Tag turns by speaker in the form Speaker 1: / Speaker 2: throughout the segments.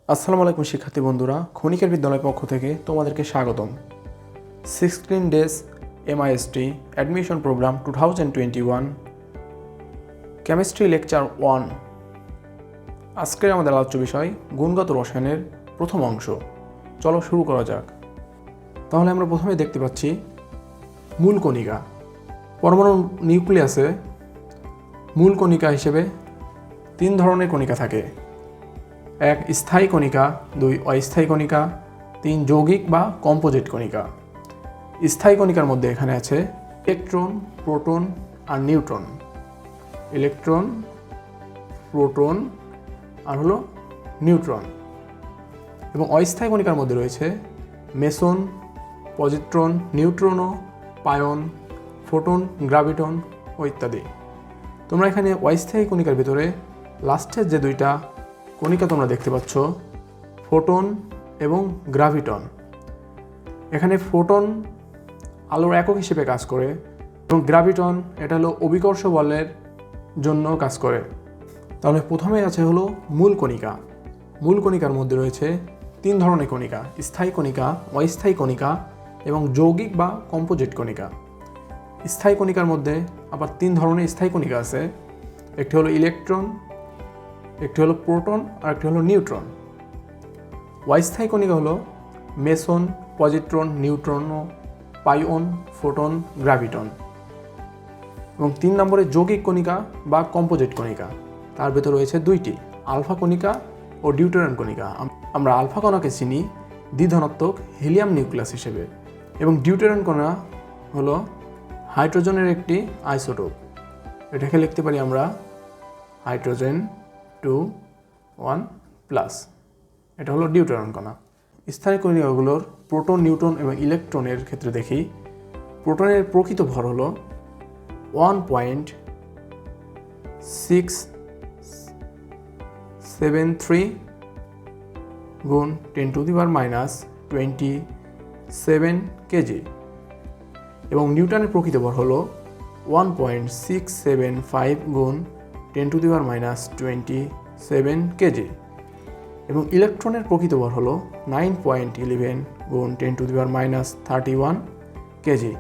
Speaker 1: আসসালামু আলাইকুম শিক্ষার্থী বন্ধুরা, ক্ষণিকের বিদ্যালয়ের পক্ষ থেকে তোমাদেরকে স্বাগতম। 16 days MIST admission programme 2021 chemistry lecture 1। আজকের আমাদের আলোচ্য বিষয় গুণগত রসায়নের প্রথম অংশ। চলো শুরু করা যাক। তাহলে আমরা প্রথমে দেখতে পাচ্ছি মূল কণিকা। পরমাণু নিউক্লিয়াসে মূল কণিকা হিসেবে 3 ধরনের কণিকা থাকে। 1 স্থায়ী কণিকা, 2 অস্থায়ী কণিকা, 3 যৌগিক বা কম্পোজিট কণিকা। স্থায়ী কণিকার মধ্যে এখানে আছে ইলেকট্রন, প্রোটন আর নিউট্রন। ইলেকট্রন, প্রোটন আর হলো নিউট্রন। এবং অস্থায়ী কণিকার মধ্যে রয়েছে মেসন, পজিট্রন, নিউট্রনো, পায়ন, ফোটন, গ্রাভিটন ও ইত্যাদি। তোমরা এখানে অস্থায়ী কণিকার ভিতরে লাস্টের যে 2টা কণিকা তোমরা দেখতে পাচ্ছ, ফোটন এবং গ্রাভিটন। এখানে ফোটন আলোর একক হিসেবে কাজ করে এবং গ্রাভিটন এটা হলো অভিকর্ষ বলের জন্য কাজ করে। তাহলে প্রথমে আছে হলো মূল কণিকা। মূল কণিকার মধ্যে রয়েছে 3 ধরনের কণিকা: স্থায়ী কণিকা, অস্থায়ী কণিকা এবং যৌগিক বা কম্পোজিট কণিকা। স্থায়ী কণিকার মধ্যে আবার 3 ধরনের স্থায়ী কণিকা আছে। একটি হলো ইলেকট্রন, একটি হলো প্রোটন আর একটি হলো নিউট্রন। অস্থায়ী কণিকা হলো মেসন, পজিট্রন, নিউট্রনো, পাইওন, ফোটন, গ্রাভিটন। এবং 3 নম্বরে যৌগিক কণিকা বা কম্পোজিট কণিকা। তার ভেতর রয়েছে 2টি: আলফা কণিকা ও ডিউটেরিয়াম কণিকা। আমরা আলফা কণাকে চিনি দ্বিধনাত্মক হিলিয়াম নিউক্লিয়াস হিসেবে, এবং ডিউটেরিয়াম কণা হলো হাইড্রোজেনের একটি আইসোটোপ। এটাকে লিখতে পারি আমরা হাইড্রোজেন 2,1+। এটা হলো ডিউটেরিয়াম কণা। স্থায়ী কণিকাগুলোর প্রোটন, নিউট্রন এবং ইলেকট্রনের ক্ষেত্রে দেখি, প্রোটনের প্রকৃত ভর হলো 1.673 গুণ 10⁻⁻27 কেজি, এবং নিউটনের প্রকৃত ভর হলো 1.675 গুণ 10⁻⁻27 কেজি, এবং ইলেকট্রনের প্রকৃত ভর হলো 9.11 গুণ 10⁻31 কেজি।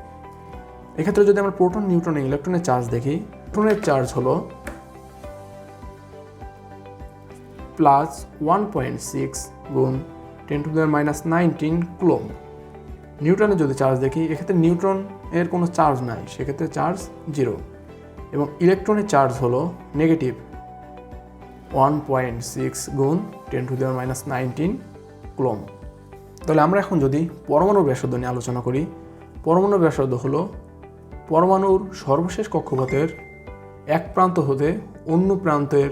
Speaker 1: এক্ষেত্রে যদি আমরা প্রোটন, নিউট্রন এবং ইলেকট্রনের চার্জ দেখি, প্রোটনের চার্জ হলো +1.6 গুণ 10⁻19 কুলম। নিউট্রনের যদি চার্জ দেখি, এক্ষেত্রে নিউট্রন এর কোনো চার্জ নাই, সেক্ষেত্রে চার্জ 0। এবং ইলেকট্রনের চার্জ হলো -1.6 গুণ 10⁻19 কুলম। তাহলে আমরা এখন যদি পরমাণুর ব্যাসার্ধ নিয়ে আলোচনা করি, পরমাণুর ব্যাসার্ধ হলো পরমাণুর সর্বশেষ কক্ষপথের এক প্রান্ত হতে অন্য প্রান্তের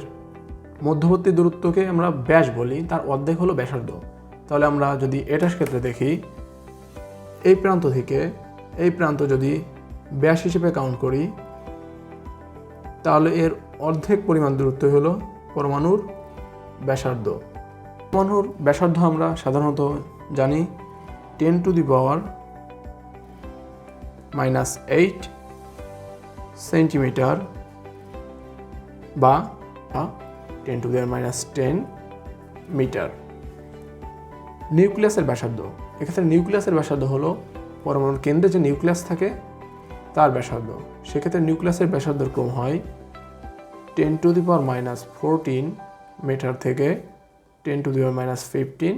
Speaker 1: মধ্যবর্তী দূরত্বকে আমরা ব্যাস বলি, তার অর্ধেক হলো ব্যাসার্ধ। তাহলে আমরা যদি এটার ক্ষেত্রে দেখি, এই প্রান্ত থেকে এই প্রান্ত যদি ব্যাস হিসেবে কাউন্ট করি, তাহলে এর অর্ধেক পরিমাণ দূরত্ব হলো পরমাণুর ব্যাসার্ধ। পরমাণুর ব্যাসার্ধ আমরা সাধারণত জানি 10⁻⁻8 সেন্টিমিটার বা 10⁻10 মিটার। নিউক্লিয়াসের ব্যাসার্ধ, এক্ষেত্রে নিউক্লিয়াসের ব্যাসার্ধ হলো পরমাণুর কেন্দ্রে যে নিউক্লিয়াস থাকে তার ব্যাসার্ধ। সেক্ষেত্রে নিউক্লিয়াসের ব্যাসার্ধের ক্রম হয় 10⁻14 মিটার থেকে 10⁻15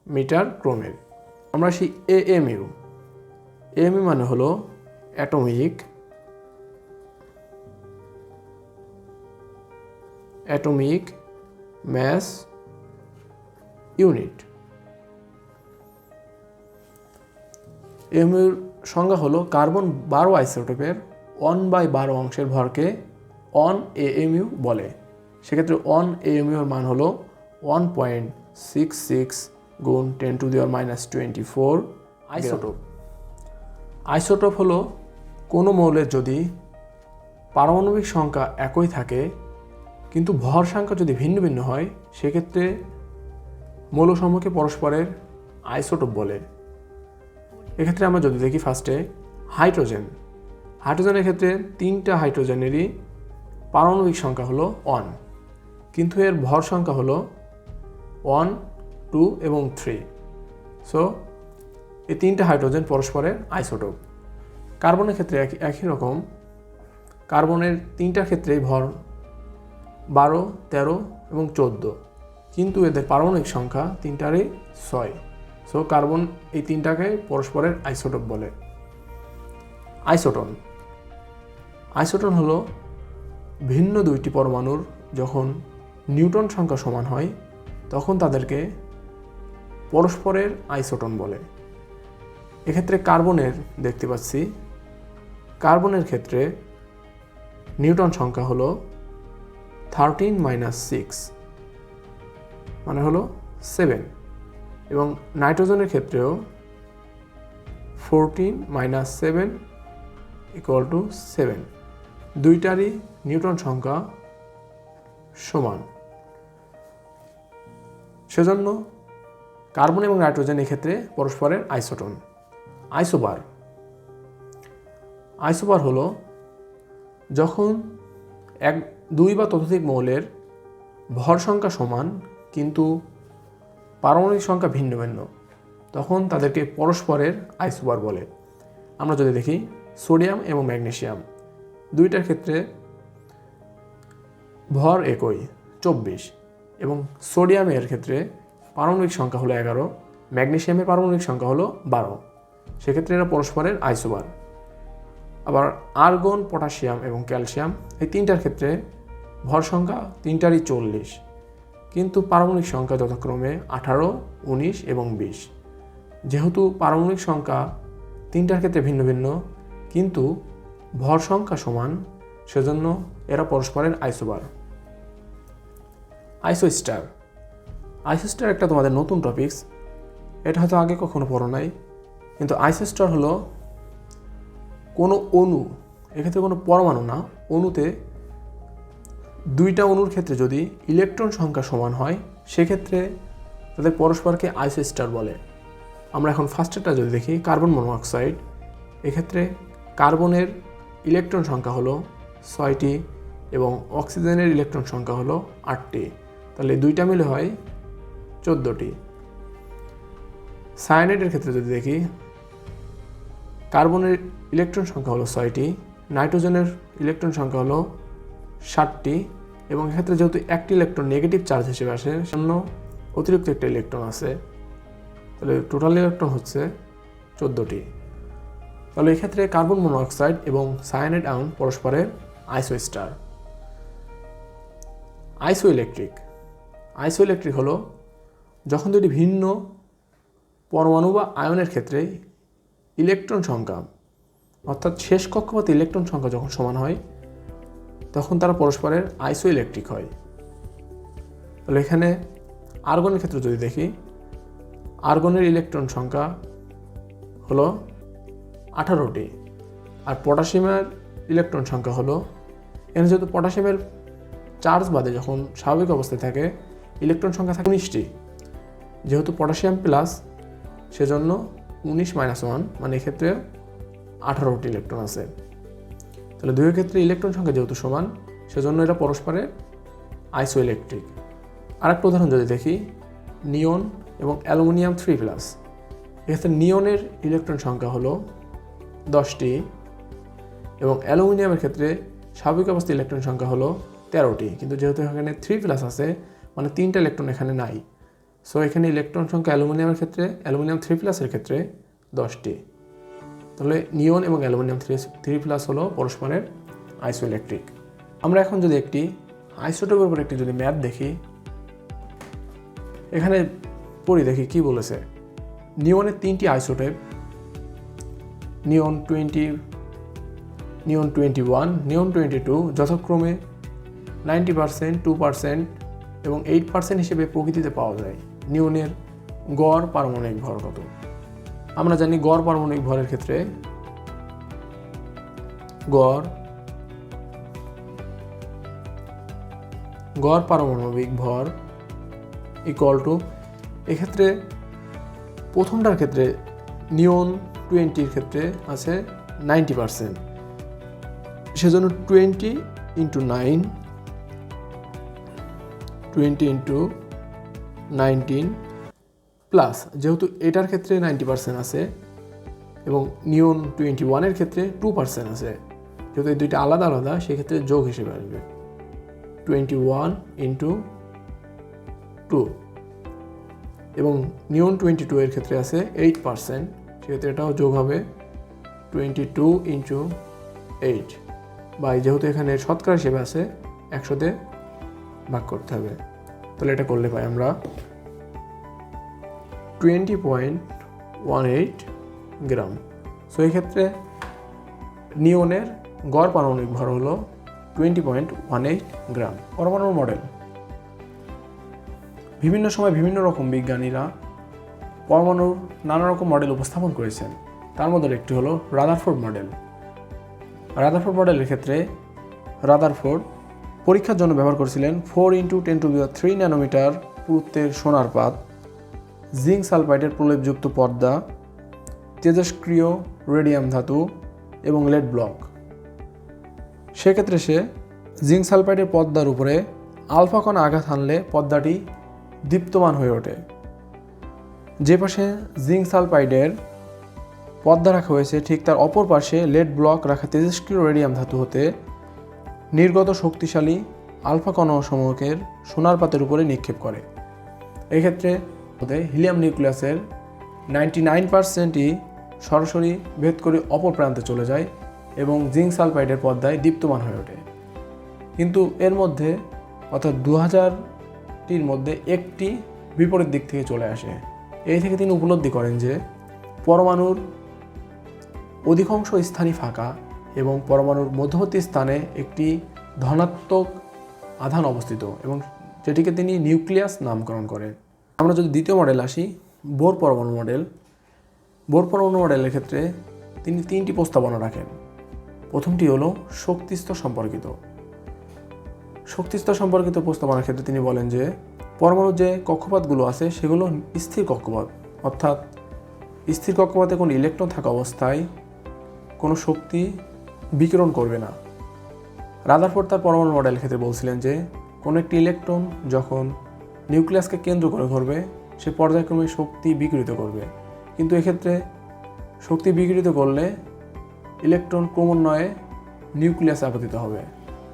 Speaker 1: মিটার ক্রমের। আমরা আসি AMU। AMU মানে হলো অ্যাটমিক ম্যাস ইউনিট। AMUর সংজ্ঞা হলো কার্বন 12 আইসোটোপের 1/12 অংশের ভরকে 1 AMU বলে। সেক্ষেত্রে 1 AMU এর মান হলো 1.66 গুণ 10⁻24 আইসোটোপ। আইসোটোপ হলো কোনো মৌলের যদি পারমাণবিক সংখ্যা একই থাকে কিন্তু ভর সংখ্যা যদি ভিন্ন ভিন্ন হয়, সেক্ষেত্রে মৌলসমূহকে পরস্পরের আইসোটোপ বলে। এক্ষেত্রে আমরা যদি দেখি ফার্স্টে হাইড্রোজেনের ক্ষেত্রে 3টা হাইড্রোজেনেরই পারমাণবিক সংখ্যা হলো 1, কিন্তু এর ভর সংখ্যা হলো 1 2 এবং 3। সো এই তিনটে হাইড্রোজেন পরস্পরের আইসোটোপ। কার্বনের ক্ষেত্রে একই রকম, কার্বনের তিনটার ক্ষেত্রেই ভর 12, 13 এবং 14, কিন্তু এদের পারমাণবিক সংখ্যা তিনটারই 6। সো কার্বন এই তিনটাকে পরস্পরের আইসোটোপ বলে। আইসোটন। আইসোটন হলো ভিন্ন দুইটি পরমাণুর যখন নিউটন সংখ্যা সমান হয় তখন তাদেরকে পরস্পরের আইসোটন বলে। এক্ষেত্রে কার্বনের দেখতে পাচ্ছি, কার্বনের ক্ষেত্রে নিউটন সংখ্যা হলো 13 - 6 মানে হলো 7, এবং নাইট্রোজেনের ক্ষেত্রেও 14 - 7 = 7। দুইটারই নিউটন সংখ্যা সমান, সেজন্য কার্বন এবং নাইট্রোজেন এক্ষেত্রে পরস্পরের আইসোটন। আইসোবার। আইসোবার হলো যখন দুই বা ততোধিক মৌলের ভর সংখ্যা সমান কিন্তু পারমাণবিক সংখ্যা ভিন্ন ভিন্ন, তখন তাদেরকে পরস্পরের আইসোবার বলে। আমরা যদি দেখি সোডিয়াম এবং ম্যাগনেসিয়াম, দুইটার ক্ষেত্রে ভর একই 24, এবং সোডিয়ামের ক্ষেত্রে পারমাণবিক সংখ্যা হলো 11, ম্যাগনেসিয়ামের পারমাণবিক সংখ্যা হলো 12, সেক্ষেত্রে এরা পরস্পরের আইসোবার। আবার আর্গন, পটাশিয়াম এবং ক্যালসিয়াম এই তিনটার ক্ষেত্রে ভর সংখ্যা তিনটারই 40, কিন্তু পারমাণবিক সংখ্যা যথাক্রমে 18, 19 এবং 20। যেহেতু পারমাণবিক সংখ্যা তিনটার ক্ষেত্রে ভিন্ন ভিন্ন কিন্তু ভর সংখ্যা সমান, সেজন্য এরা পরস্পরের আইসোবার। আইসোস্টার। আইসোস্টার একটা তোমাদের নতুন টপিকস, এটা হয়তো আগে কখনো পড়ো নাই, কিন্তু আইসোস্টার হলো কোনো অণু, এক্ষেত্রে কোনো পরমাণু না, অণুতে দুইটা অণুর ক্ষেত্রে যদি ইলেকট্রন সংখ্যা সমান হয় সেক্ষেত্রে তাদের পরস্পরকে আইসোস্টার বলে। আমরা এখন ফার্স্টেরটা যদি দেখি, কার্বন মনোঅক্সাইড, এক্ষেত্রে কার্বনের ইলেকট্রন সংখ্যা হলো 6টি এবং অক্সিজেনের ইলেকট্রন সংখ্যা হলো 8টি, তাহলে দুইটা মিলে হয় 14টি। সায়ানাইডের ক্ষেত্রে যদি দেখি, কার্বনের ইলেকট্রন সংখ্যা হলো 6টি, নাইট্রোজেনের ইলেকট্রন সংখ্যা হলো 7টি, এবং এক্ষেত্রে যেহেতু একটি ইলেকট্রন নেগেটিভ চার্জ হিসেবে আসে সেজন্য অতিরিক্ত একটা ইলেকট্রন আছে, তাহলে টোটাল ইলেকট্রন হচ্ছে 14টি। তাহলে এক্ষেত্রে কার্বন মনোঅক্সাইড এবং সায়ানাইড আয়ন পরস্পরের আইসোস্টার। আইসোইলেকট্রিক। আইসোইলেকট্রিক হলো যখন দুটি ভিন্ন পরমাণু বা আয়নের ক্ষেত্রে ইলেকট্রন সংখ্যা অর্থাৎ শেষ কক্ষপথে ইলেকট্রন সংখ্যা যখন সমান হয় তখন তারা পরস্পরের আইসোইলেকট্রিক হয়। তাহলে এখানে আর্গনের ক্ষেত্রে যদি দেখি, আর্গনের ইলেকট্রন সংখ্যা হলো 18টি, আর পটাশিয়ামের ইলেকট্রন সংখ্যা হলো, এখানে যেহেতু পটাশিয়ামের চার্জ বাদে যখন স্বাভাবিক অবস্থায় থাকে ইলেকট্রন সংখ্যা থাকে 19টি, যেহেতু পটাশিয়াম প্লাস সেজন্য 19 - 1 মানে এক্ষেত্রে 18টি ইলেকট্রন আছে। তাহলে দুইয়ের ক্ষেত্রে ইলেকট্রন সংখ্যা যেহেতু সমান সেজন্য এরা পরস্পরের আইসোইলেকট্রিক। আরেকটা উদাহরণ যদি দেখি, নিয়ন এবং অ্যালুমিনিয়াম 3+, এক্ষেত্রে নিয়নের ইলেকট্রন সংখ্যা হলো 10টি এবং অ্যালুমিনিয়ামের ক্ষেত্রে স্বাভাবিক অবস্থায় ইলেকট্রন সংখ্যা হলো 13টি, কিন্তু যেহেতু এখানে 3+ আছে মানে 3টা ইলেকট্রন এখানে নাই, সো এখানে ইলেকট্রন সংখ্যা অ্যালুমিনিয়ামের ক্ষেত্রে, অ্যালুমিনিয়াম 3+-এর ক্ষেত্রে 10টি। তাহলে নিয়ন এবং অ্যালুমিনিয়াম 3+ হলো পরস্পরের আইসোইলেকট্রিক। আমরা এখন যদি একটি আইসোটোপের উপর একটি যদি ম্যাপ দেখি, এখানে পড়ি দেখি কি বলেছে। নিয়নের 3টি আইসোটোপ, নিয়ন 20, নিয়ন 21, নিয়ন 22 যথাক্রমে 90%, 2% এবং 8% হিসেবে প্রকৃতিতে পাওয়া যায়। নিয়নের গড় পারমাণবিক ভর কত? আমরা জানি গড় পারমাণবিক ভরের ক্ষেত্রে গড় পারমাণবিক ভর = এক্ষেত্রে প্রথমটার ক্ষেত্রে নিয়ন 20-র ক্ষেত্রে আছে 90%, সেজন্য 20 × 9, 20 × 19 প্লাস যেহেতু এটার ক্ষেত্রে 90% আছে এবং নিয়ন 21-এর ক্ষেত্রে 2% আছে, যেহেতু এই দুইটা আলাদা আলাদা সেক্ষেত্রে যোগ হিসেবে আসবে 21 ইন্টু 2, এবং নিয়ন 22-এর ক্ষেত্রে আছে 8%, সেক্ষেত্রে এটাও যোগ হবে 22 ইন্টু 8, বা যেহেতু এখানে শতকরা হিসেবে আছে 100-তে ভাগ করতে হবে। তাহলে এটা করলে পাই আমরা 20.18 গ্রাম। সো এই ক্ষেত্রে নিয়নের গড় পারমাণবিক ভর হলো 20.18 গ্রাম। পরমাণুর মডেল। বিভিন্ন সময় বিভিন্ন রকম বিজ্ঞানীরা পরমাণুর নানা রকম মডেল উপস্থাপন করেছেন। তার মধ্যে একটি হলো রাদারফোর্ড মডেল। রাদারফোর্ড মডেলের ক্ষেত্রে রাদারফোর্ড পরীক্ষার জন্য ব্যবহার করেছিলেন 4x10⁻³ ন্যানোমিটার পুরুত্বের সোনার পাত, জিঙ্ক সালফাইডের প্রলেপযুক্ত পর্দা, তেজস্ক্রিয় রেডিয়াম ধাতু এবং লেড ব্লক। সেক্ষেত্রে সে জিঙ্ক সালফাইডের পর্দার উপরে আলফা কণা আঘাত হানলে পর্দাটি দীপ্তমান হয়ে ওঠে। যে পাশে জিঙ্ক সালফাইডের পর্দা রাখা হয়েছে ঠিক তার অপর পাশে লেড ব্লক রাখা তেজস্ক্রিয় রেডিয়াম ধাতু হতে নির্গত শক্তিশালী আলফা কণাসমূহকে সোনার পাতের উপরে নিক্ষেপ করে। এক্ষেত্রে হিলিয়াম নিউক্লিয়াসের 99%ই সরাসরি ভেদ করে অপর প্রান্তে চলে যায় এবং জিঙ্ক সালফাইডের পর্দায় দীপ্তমান হয়ে ওঠে। কিন্তু এর মধ্যে অর্থাৎ 2000টির মধ্যে একটি বিপরীত দিক থেকে চলে আসে। এই থেকে তিনি উপলব্ধি করেন যে পরমাণুর অধিকাংশ স্থানই ফাঁকা এবং পরমাণুর মধ্যবর্তী স্থানে একটি ধনাত্মক আধান অবস্থিত, এবং যেটিকে তিনি নিউক্লিয়াস নামকরণ করেন। আমরা যদি দ্বিতীয় মডেল আসি, বোর পরমাণু মডেল। বোর পরমাণু মডেলের ক্ষেত্রে তিনি 3টি প্রস্তাবনা রাখেন। প্রথমটি হলো শক্তিস্তর সম্পর্কিত। শক্তিস্তর সম্পর্কিত প্রস্তাবনার ক্ষেত্রে তিনি বলেন যে পরমাণুর যে কক্ষপথগুলো আছে সেগুলো স্থির কক্ষপথ, অর্থাৎ স্থির কক্ষপথে কোনো ইলেকট্রন থাকা অবস্থায় কোনো শক্তি বিকিরণ করবে না। রাদারফোর্ড তার পরমাণু মডেলের ক্ষেত্রে বলছিলেন যে কোনো একটি ইলেকট্রন যখন নিউক্লিয়াসকে কেন্দ্র করে ঘুরবে সে পর্যায়ক্রমে শক্তি বিকিরিত করবে, কিন্তু এক্ষেত্রে শক্তি বিকিরিত করলে ইলেকট্রন ক্রমান্বয়ে নিউক্লিয়াসে আপতিত হবে,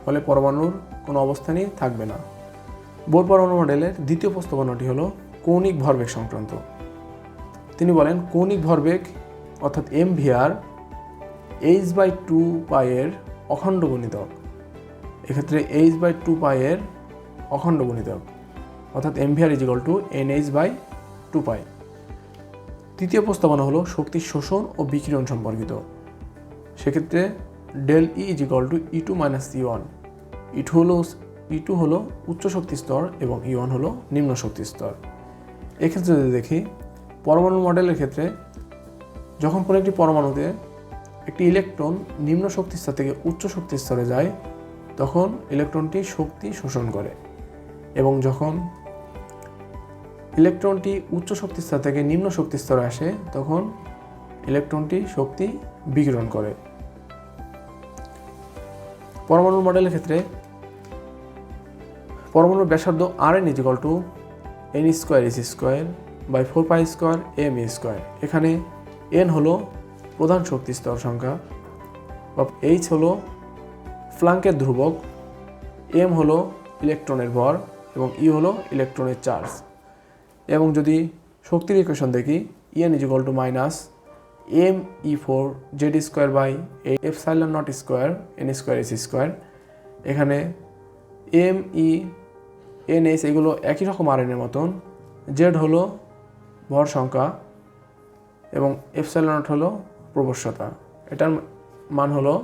Speaker 1: ফলে পরমাণুর কোনো অবস্থানই থাকবে না। বোর পরমাণু মডেলের দ্বিতীয় প্রস্তাবনাটি হলো কৌণিক ভরবেগ সংক্রান্ত। তিনি বলেন কৌণিক ভরবেগ অর্থাৎ MVR h/2π এর অখণ্ড গুণিতক। এক্ষেত্রে h/2π এর অখণ্ড গুণিতক অর্থাৎ MVR = NH/2π। তৃতীয় প্রস্তাবনা হলো শক্তি শোষণ ও বিকিরণ সম্পর্কিত। সেক্ষেত্রে ΔE = E2 - E1। E2 হলো উচ্চ শক্তি স্তর এবং E1 হলো নিম্ন শক্তি স্তর। এক্ষেত্রে যদি দেখি পরমাণু মডেলের ক্ষেত্রে যখন কোনো একটি পরমাণুতে একটি ইলেকট্রন নিম্ন শক্তি স্তর থেকে উচ্চ শক্তি স্তরে যায় তখন ইলেকট্রনটি শক্তি শোষণ করে, এবং যখন ইলেকট্রনটি উচ্চ শক্তি স্তর থেকে নিম্ন শক্তি স্তরে আসে তখন ইলেকট্রনটি শক্তি বিকিরণ করে। পরমাণু মডেলের ক্ষেত্রে পরমাণুর ব্যাসার্ধ Rn = n²h²/4π²me²। এখানে n হলো প্রধান শক্তি স্তর সংখ্যা, বা h হলো ফ্ল্যাঙ্কের ধ্রুবক, m হলো ইলেকট্রনের ভর এবং e হলো ইলেকট্রনের চার্জ। এবং যদি শক্তির ইকুয়েশন দেখি En = -me²/2 এখানে m, e, ns এগুলো একই রকম Rn এর মতন। z হলো ভর সংখ্যা এবং ε0 হলো প্রবশ্যতা। এটার মান হলো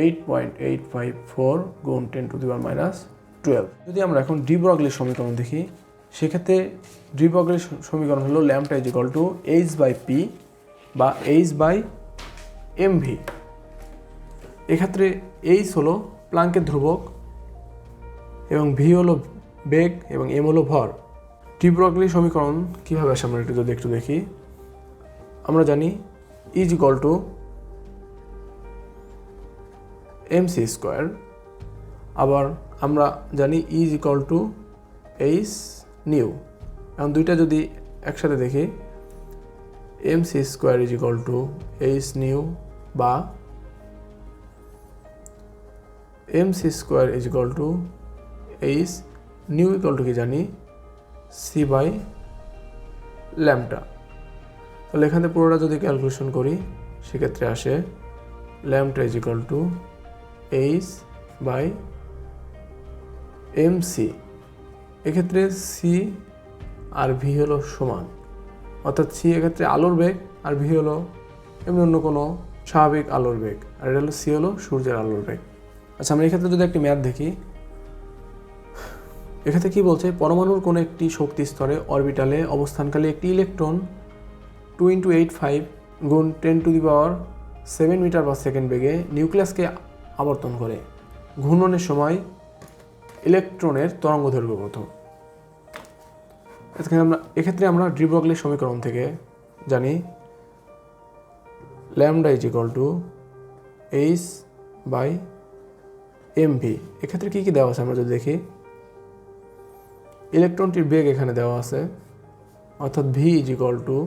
Speaker 1: 8.854 × 10⁻²২। যদি আমরা এখন ডি ব্রগলির সমীকরণ দেখি সেক্ষেত্রে ডি ব্রগলির সমীকরণ হলো λ = h/p বা h/mv। এক্ষেত্রে h হলো প্ল্যাঙ্কের ধ্রুবক এবং v হলো বেগ এবং m হলো ভর। ডি ব্রগলির সমীকরণ কীভাবে আসে আমরা একটু দেখি। আমরা জানি E = mc², আবার আমরা জানি E = h/nu। এখন দুইটা যদি একসাথে দেখি। mc square is equal to H new বা mc square is equal to H new equal to কি জানি সি বাই ল্যামডা। তাহলে এখানে পুরোটা যদি ক্যালকুলেশন করি সেক্ষেত্রে আসে lambda is equal to H by MC. এক্ষেত্রে সি আর ভি হলো সমান, অর্থাৎ সি এক্ষেত্রে আলোর বেগ আর ভি হলো এমনি অন্য কোনো স্বাভাবিক আলোর বেগ, আর এটা হলো সি হলো সূর্যের আলোর বেগ। আচ্ছা, আমরা এক্ষেত্রে যদি একটি ম্যাথ দেখি, এক্ষেত্রে কি বলছে, পরমাণুর কোনো একটি শক্তি স্তরে অরবিটালে অবস্থানকালে একটি ইলেকট্রন 2 × 8.5 গুণ 10⁻7 মিটার পার সেকেন্ড বেগে নিউক্লিয়াসকে আবর্তন করে। ঘূর্ণনের সময় ইলেকট্রনের তরঙ্গ দৈর্ঘ্য কত? এক্ষেত্রে আমরা ডি ব্রগলির সমীকরণ থেকে জানি lambda is equal to H by M V. এক্ষেত্রে কী কী দেওয়া আছে আমরা যদি দেখি, ইলেকট্রনটির বেগ এখানে দেওয়া আছে, অর্থাৎ ভি ইজ ইকুয়াল টু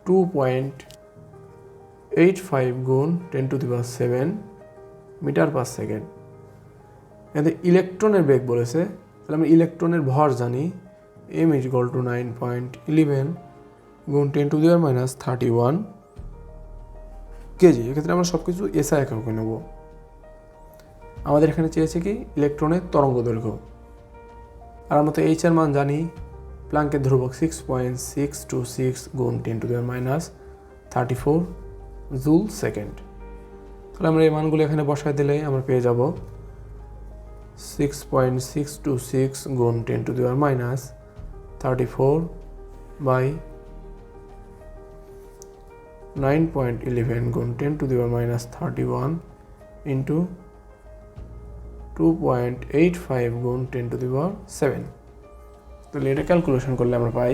Speaker 1: 2.85 গুণ 10⁻7 মিটার পার সেকেন্ড। এখানে ইলেকট্রনের বেগ বলেছে, তাহলে আমরা ইলেকট্রনের ভর জানি m ইজ ইকুয়াল টু 9.11 গুণ 10⁻31 কেজি। এক্ষেত্রে আমরা সব কিছু এসআই এককে নেব। আমাদের এখানে চেয়েছে কি ইলেকট্রনের তরঙ্গ দৈর্ঘ্য, আর আমরা তো এইচ এর মান জানি, প্লাঙ্কের ধ্রুবক 6.626 গুণ 10⁻34 জুল সেকেন্ড। তাহলে আমরা এই মানগুলো এখানে বসায় দিলে আমরা পেয়ে যাব 6.626 গুণ 10⁻34 বাই 9.11 গুণ 10⁻31 ইন্টু 2.85 গুণ 10⁻7। তাহলে এটা ক্যালকুলেশন করলে আমরা পাই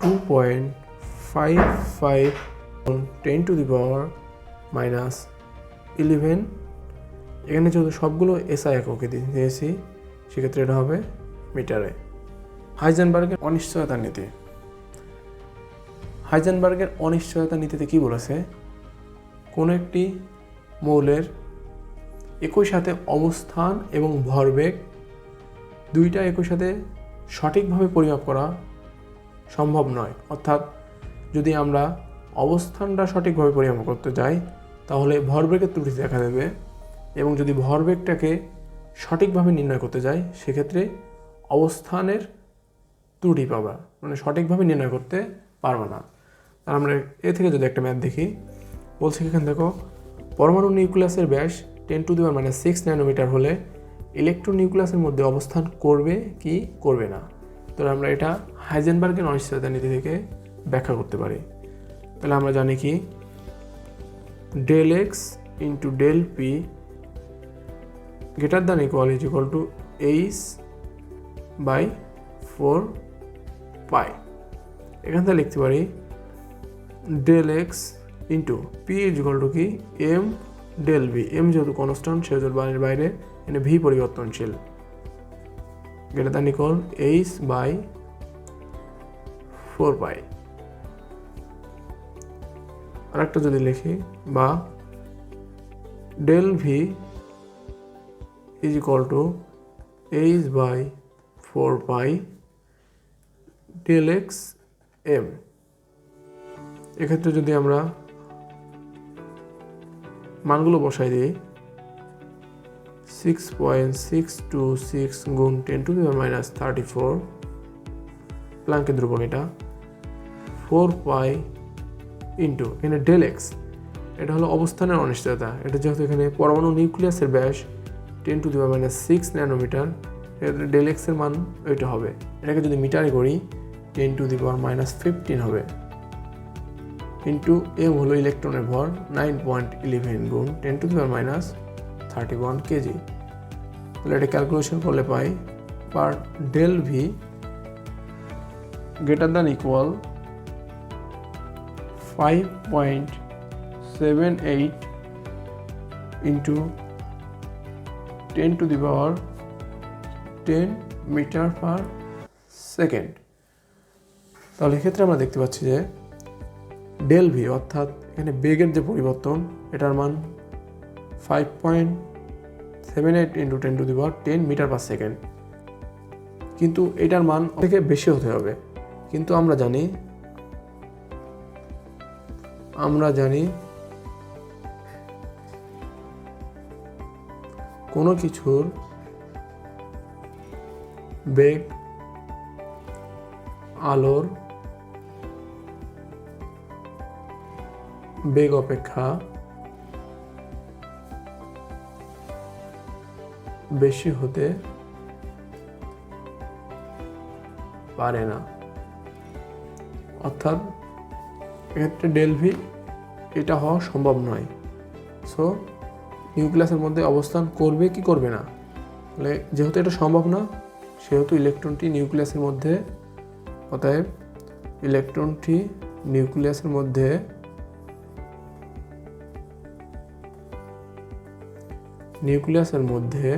Speaker 1: 2.55 গুণ 10⁻11। এখানে যেহেতু সবগুলো এসআই এককে দিয়েছি সেক্ষেত্রে এটা হবে মিটারে। হাইজেনবার্গের অনিশ্চয়তা নীতি। হাইজেনবার্গের অনিশ্চয়তা নীতিতে কি বলেছে, কোনো একটি মৌলের একই সাথে অবস্থান এবং ভরবেগ দুইটা একই সাথে সঠিকভাবে পরিমাপ করা সম্ভব নয়। অর্থাৎ যদি আমরা অবস্থানটা সঠিকভাবে পরিমাপ করতে যাই তাহলে ভরবেগের ত্রুটি দেখা দেবে, এবং যদি ভরবেগটাকে সঠিকভাবে নির্ণয় করতে যাই সেক্ষেত্রে অবস্থানের ত্রুটি পাবা, মানে সঠিকভাবে নির্ণয় করতে পারবে না। আর আমরা এ থেকে যদি একটা ম্যাথ দেখি, বলছি এখানে দেখো, পরমাণু নিউক্লিয়াসের ব্যাস 10⁻6 ন্যানোমিটার হলে ইলেকট্রন নিউক্লিয়াসের মধ্যে অবস্থান করবে কি করবে না। তাহলে আমরা এটা হাইজেনবার্গের অনিশ্চয়তা নীতি থেকে ব্যাখ্যা করতে পারি। তাহলে আমরা জানি কি del x into del p greater than equal is equal to h by 4 pi। এখান থেকে লিখতে পারি del x into p is equal to কি m del v। m যেহেতু কনস্ট্যান্ট সেহেতু বাড়ির বাইরে, এখানে v পরিবর্তনশীল, greater than equal h by 4 pi। আর একটা যদি লিখি, বা del v is equal to h by 4 pi del x m। এক্ষেত্রে যদি আমরা মানগুলো বসাই দিই, 6.626 গুণ 10⁻34 প্লাঙ্কের ধ্রুবক, এটা 4 পাই ইন্টু এখানে del x, এটা হলো অবস্থানের অনিশ্চয়তা। এটা যেহেতু এখানে পরমাণু নিউক্লিয়াসের ব্যাস 10⁻6 ন্যানোমিটার, এক্ষেত্রে del x এর মান ওইটা হবে। এটাকে যদি মিটারে করি 10⁻15 হবে, ইন্টু m হলো ইলেকট্রনের ভর 9.11 গুণ 10⁻31 কেজি। তাহলে এটা ক্যালকুলেশন করলে পাই per del v greater than equal 5.78 into 10⁻10 metre per second. তাহলে এক্ষেত্রে আমরা দেখতে পাচ্ছি যে ডেল ভি অর্থাৎ এখানে বেগের যে পরিবর্তন এটার মান 5.78 × 10⁻10 মিটার পার সেকেন্ড, কিন্তু এটার মান থেকে বেশি হতে হবে। কিন্তু আমরা জানি কোনো কিছুর বেগ আলোর বেগ অপেক্ষা বেশি হতে পারে না, অর্থাৎ এক্ষেত্রে ডেল ভি এটা হওয়া সম্ভব নয়। সো নিউক্লিয়াসের মধ্যে অবস্থান করবে কি করবে না, তাহলে যেহেতু এটা সম্ভব না সেহেতু ইলেকট্রনটি নিউক্লিয়াসের মধ্যে, অতএব ইলেকট্রনটি নিউক্লিয়াসের মধ্যে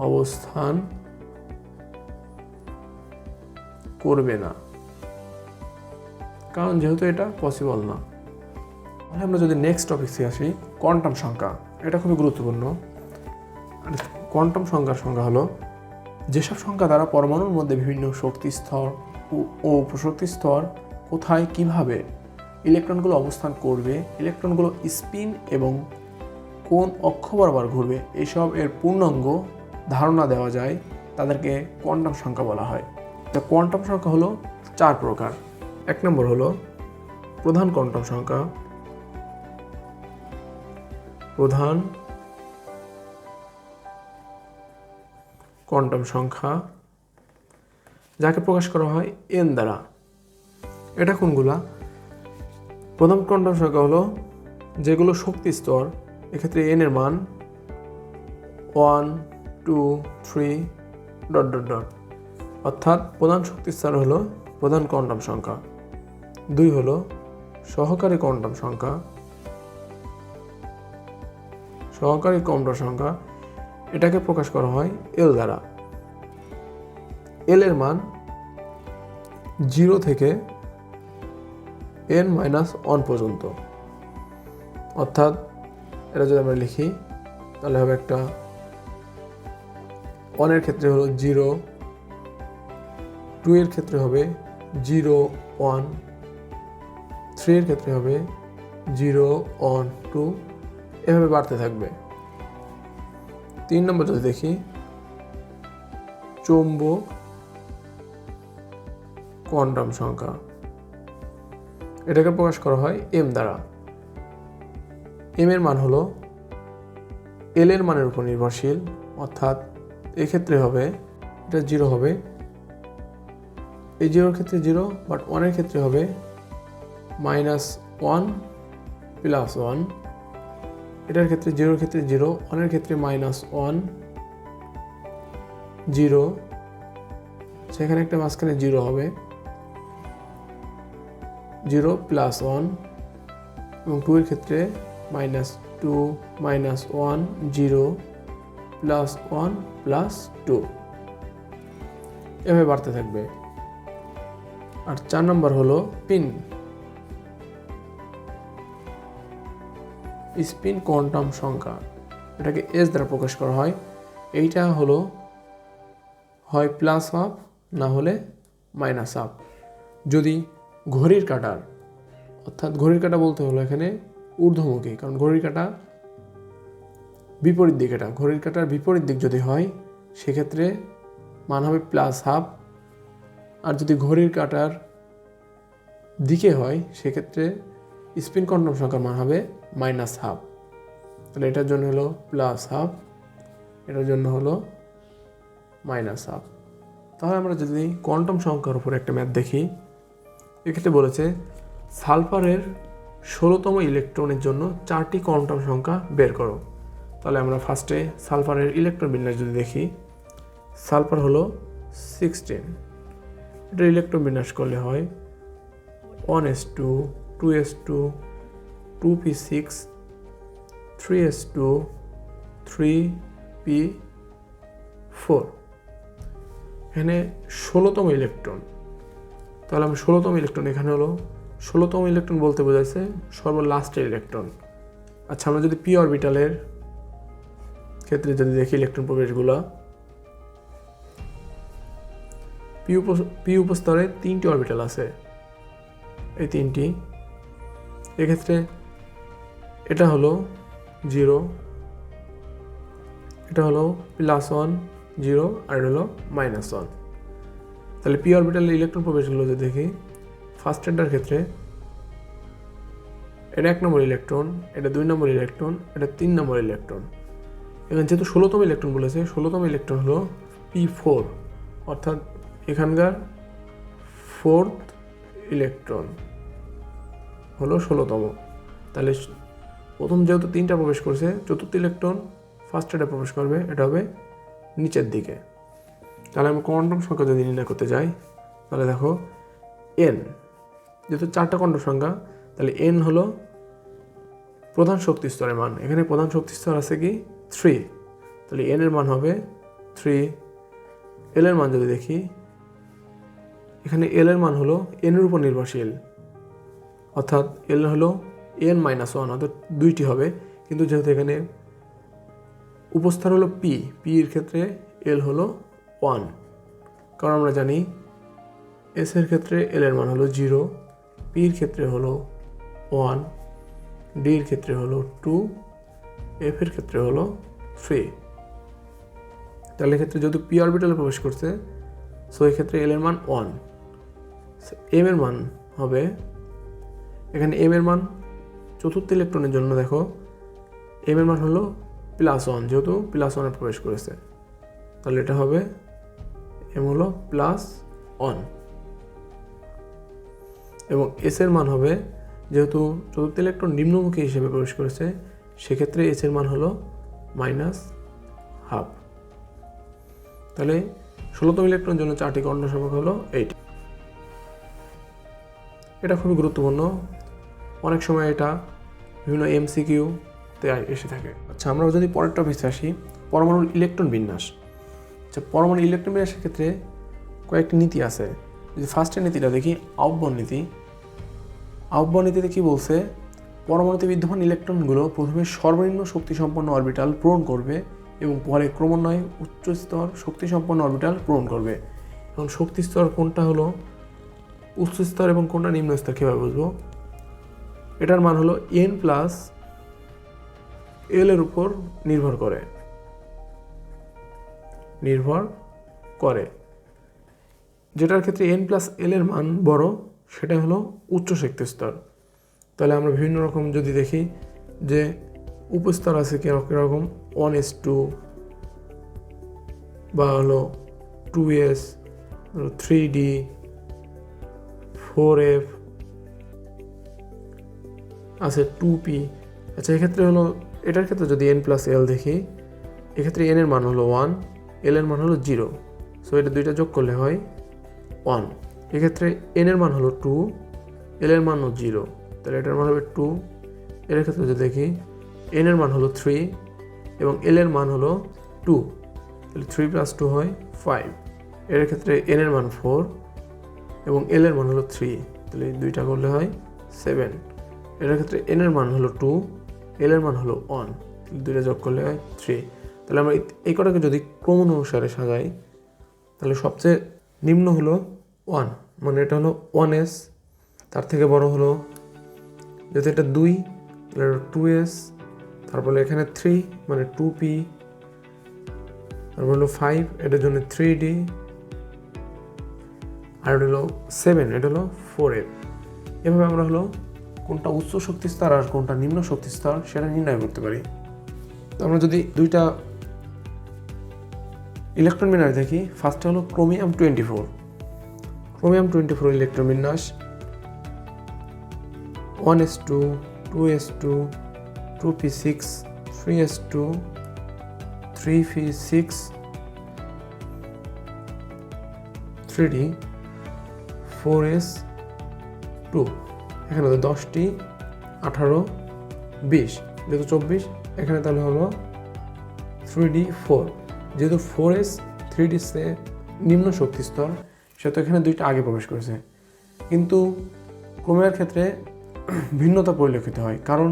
Speaker 1: অবস্থান করবে না, কারণ যেহেতু এটা পসিবল না। তাহলে আমরা যদি নেক্সট টপিক্সে আসি, কোয়ান্টাম সংখ্যা। এটা খুবই গুরুত্বপূর্ণ। কোয়ান্টাম সংখ্যার সংজ্ঞা হলো যেসব সংখ্যা দ্বারা পরমাণুর মধ্যে বিভিন্ন শক্তি স্তর ও উপশক্তি স্তর কোথায় কিভাবে ইলেকট্রনগুলো অবস্থান করবে, ইলেকট্রনগুলো স্পিন এবং কোন অক্ষ বরাবর ঘুরবে, এসব এর পূর্ণাঙ্গ ধারণা দেওয়া যায়, তাদেরকে কোয়ান্টাম সংখ্যা বলা হয়। তো কোয়ান্টাম সংখ্যা হলো 4 প্রকার। 1 নম্বর হলো প্রধান কোয়ান্টাম সংখ্যা। প্রধান কোয়ান্টাম সংখ্যা যাকে প্রকাশ করা হয় n দ্বারা। এটা কোনগুলা? প্রধান কোয়ান্টাম সংখ্যা হলো যেগুলো শক্তি স্তর, এক্ষেত্রে n এর মান 1, 2, 3... অর্থাৎ প্রধান শক্তি স্তর হলো প্রধান কোয়ান্টাম সংখ্যা। 2 হলো সহকারী কোয়ান্টাম সংখ্যা। সহকারী কোয়ান্টাম সংখ্যা এটাকে প্রকাশ করা হয় L দ্বারা। L এর মান 0 থেকে n-1 পর্যন্ত। অর্থাৎ এটা যদি আমরা লিখি তাহলে হবে একটা 1 এর ক্ষেত্রে হলো 0, 2 এর ক্ষেত্রে হবে 0, 1, 3 এর ক্ষেত্রে হবে 0, 1, 2, এভাবে বাড়তে থাকবে। 3 নম্বর যদি দেখি, চৌম্বক কোয়ান্টাম সংখ্যা, এটাকে প্রকাশ করা হয় m দ্বারা। m এর মান হলো l এর মানের উপর নির্ভরশীল, অর্থাৎ এক্ষেত্রে হবে এটা 0 হবে, এই 0 এর ক্ষেত্রে 0, বাট 1 এর ক্ষেত্রে হবে -1 + 1, এটার ক্ষেত্রে 0 এর ক্ষেত্রে 0, 1 এর ক্ষেত্রে -1, 0, সেখানে একটা মাঝখানে 0 হবে, 0 + 1, এবং 2 এর ক্ষেত্রে -2, -1, 0, +1, +2, এভাবে বাড়তে থাকবে। আর 4 নম্বর হলো স্পিন কোয়ান্টাম সংখ্যা, এটাকে s দ্বারা প্রকাশ করা হয়। এইটা হলো হয় +1/2 না হলে -1/2। যদি ঘড়ির কাঁটার, অর্থাৎ ঘড়ির কাঁটা বলতে হলো এখানে ঊর্ধ্বমুখী, কারণ ঘড়ির কাঁটা বিপরীত দিক, এটা ঘড়ির কাঁটার বিপরীত দিক যদি হয় সেক্ষেত্রে মান হবে +1/2, আর যদি ঘড়ির কাঁটার দিকে হয় সেক্ষেত্রে স্পিন কোয়ান্টাম সংখ্যার মান হবে -1/2। তাহলে এটার জন্য হলো +1/2, এটার জন্য হলো -1/2। তাহলে আমরা যদি কোয়ান্টাম সংখ্যার উপর একটা ম্যাথ দেখি, এক্ষেত্রে বলেছে সালফারের 16তম ইলেকট্রনের জন্য 4টি কোয়ান্টাম সংখ্যা বের করো। তাহলে আমরা ফার্স্টে সালফারের ইলেকট্রন বিন্যাস যদি দেখি, সালফার হলো 16, এটা ইলেকট্রন বিন্যাস করলে হয় 1s2, 2s2, 2p6, 3s2, 3p4। এখানে 16তম ইলেকট্রন, তাহলে আমরা 16তম ইলেকট্রন, এখানে হলো 16তম ইলেকট্রন বলতে বোঝাইছে সর্বলাস্টের ইলেকট্রন। আচ্ছা, আমরা যদি পি অরবিটালের ক্ষেত্রে যদি দেখি ইলেকট্রন প্রবেশগুলো, পি উপস্তরে 3টি অরবিটাল আছে, এই 3টি। এক্ষেত্রে এটা হলো 0, এটা হলো +1 0 আর এটা হলো -1। তাহলে পি অরবিটালের ইলেকট্রন প্রবেশগুলো যদি দেখি, ফার্স্ট এন্টার ক্ষেত্রে এটা 1 নম্বর ইলেকট্রন, এটা 2 নম্বর ইলেকট্রন, এটা 3 নম্বর ইলেকট্রন। এখানে যেহেতু 16তম ইলেকট্রন বলেছে, 16তম ইলেকট্রন হলো P4, অর্থাৎ এখানকার 4th ইলেকট্রন হলো 16তম। তাহলে প্রথম যেহেতু 3টা প্রবেশ করছে, চতুর্থ ইলেকট্রন ফার্স্ট এটা প্রবেশ করবে, এটা হবে নিচের দিকে। তাহলে আমি কোয়ান্টাম সংখ্যা যদি নির্ণয় করতে যাই, তাহলে দেখো n, যেহেতু 4টা কোয়ান্টাম সংখ্যা, তাহলে n হলো প্রধান শক্তি স্তরের মান। এখানে প্রধান শক্তি স্তর আছে কি 3, তাহলে n এর মান হবে 3। l এর মান যদি দেখি, এখানে l এর মান হলো n এর উপর নির্ভরশীল, অর্থাৎ l হলো n-1, অর্থাৎ 2টি হবে। কিন্তু যেহেতু এখানে উপস্থান হলো p এর ক্ষেত্রে l হলো 1, কারণ আমরা জানি s এর ক্ষেত্রে l এর মান হলো 0, p এর ক্ষেত্রে হলো 1, d এর ক্ষেত্রে হলো 2, f এর ক্ষেত্রে হলো 3। তাহলে এক্ষেত্রে যেহেতু p অরবিটালে প্রবেশ করছে, সো এক্ষেত্রে l এর মান 1। m এর মান হবে, এখানে m এর মান চতুর্থ ইলেকট্রনের জন্য দেখো m এর মান হলো +1, যেহেতু +1 প্রবেশ করেছে, তাহলে এটা হবে m হলো +1। এবং s এর মান হবে, যেহেতু চতুর্থ ইলেকট্রন নিম্নমুখী হিসেবে প্রবেশ করেছে, সেক্ষেত্রে s এর মান হলো -12। তাহলে 16তম ইলেকট্রনের জন্য 4টি কোয়ান্টাম সংখ্যা হলো 8। এটা খুবই গুরুত্বপূর্ণ, অনেক সময় এটা বিভিন্ন MCQ-তে এসে থাকে। আচ্ছা, আমরা যদি পরের টপিকে আসি, পরমাণুর ইলেকট্রন বিন্যাস। আচ্ছা, পরমাণুর ইলেকট্রন বিন্যাসের ক্ষেত্রে কয়েকটি নীতি আছে। যদি ফার্স্টের নীতিটা দেখি, আহ্বান নীতি। আহ্বান নীতিতে কী বলছে, পরমাণুতে বিদ্যমান ইলেকট্রনগুলো প্রথমে সর্বনিম্ন শক্তিসম্পন্ন অরবিটাল পূরণ করবে এবং পরে ক্রমান্বয়ে উচ্চ স্তর শক্তিসম্পন্ন অরবিটাল পূরণ করবে। এখন শক্তি স্তর কোনটা হলো উচ্চ স্তর এবং কোনটা নিম্ন স্তর কীভাবে বুঝবো? এটার মান হলো n+l এর উপর নির্ভর করে। যেটার ক্ষেত্রে n+l এর মান বড়, সেটা হলো উচ্চ শক্তি স্তর। তাহলে আমরা বিভিন্ন রকম যদি দেখি যে উপস্তর আছে কীরকম 1s2 বা হলো 2s, 3d, 4f আছে, 2p। আচ্ছা, এক্ষেত্রে হলো এটার ক্ষেত্রে যদি n+l দেখি, এক্ষেত্রে n এর মান হলো 1, l এর মান হলো 0, সো এটা দুইটা যোগ করলে হয় 1। এক্ষেত্রে n এর মান হলো 2, l এর মান হলো 0, তাহলে এটার মান হবে 2। এর ক্ষেত্রে যদি দেখি n এর মান হলো 3 এবং l এর মান হলো 2, তাহলে 3 + 2 হয় 5। এর ক্ষেত্রে n এর মান 4 এবং l এর মান হলো 3, তাহলে দুইটা করলে হয় 7। এর ক্ষেত্রে n এর মান হলো 2, l এর মান হলো 1, দুইটা যোগ করলে হয় 3। তাহলে আমরা এই কটাকে যদি ক্রম অনুসারে সাজাই, তাহলে সবচেয়ে নিম্ন হলো 1, মানে এটা হলো 1s, তার থেকে বড় হলো, যেহেতু এটা 2 তাহলে 2s, তারপরে এখানে 3 মানে 2p, তারপর হলো 5 এটার জন্য 3d, আর এটা হলো 7 এটা হলো 4f। এভাবে আমরা হলো কোনটা উচ্চ শক্তি স্তর আর কোনটা নিম্ন শক্তি স্তর সেটা নির্ণয় করতে পারি। তো আমরা যদি দুইটা ইলেকট্রন বিন্যাস দেখি, ফার্স্টে হলো ক্রোমিয়াম-24। ক্রোমিয়াম-24 ইলেকট্রন বিন্যাস 1s2, 2s2, 2p6, 3s2, 3p6, 3d, 4s2। এখানে তো 10টি, 18, 20, যেহেতু 24 এখানে, তাহলে হলো 3d4। যেহেতু 4s 3d নিম্ন শক্তি স্তর, সেহেতু এখানে দুইটা আগে প্রবেশ করেছে। কিন্তু ক্রোমিয়ার ক্ষেত্রে ভিন্নতা পরিলক্ষিত হয়, কারণ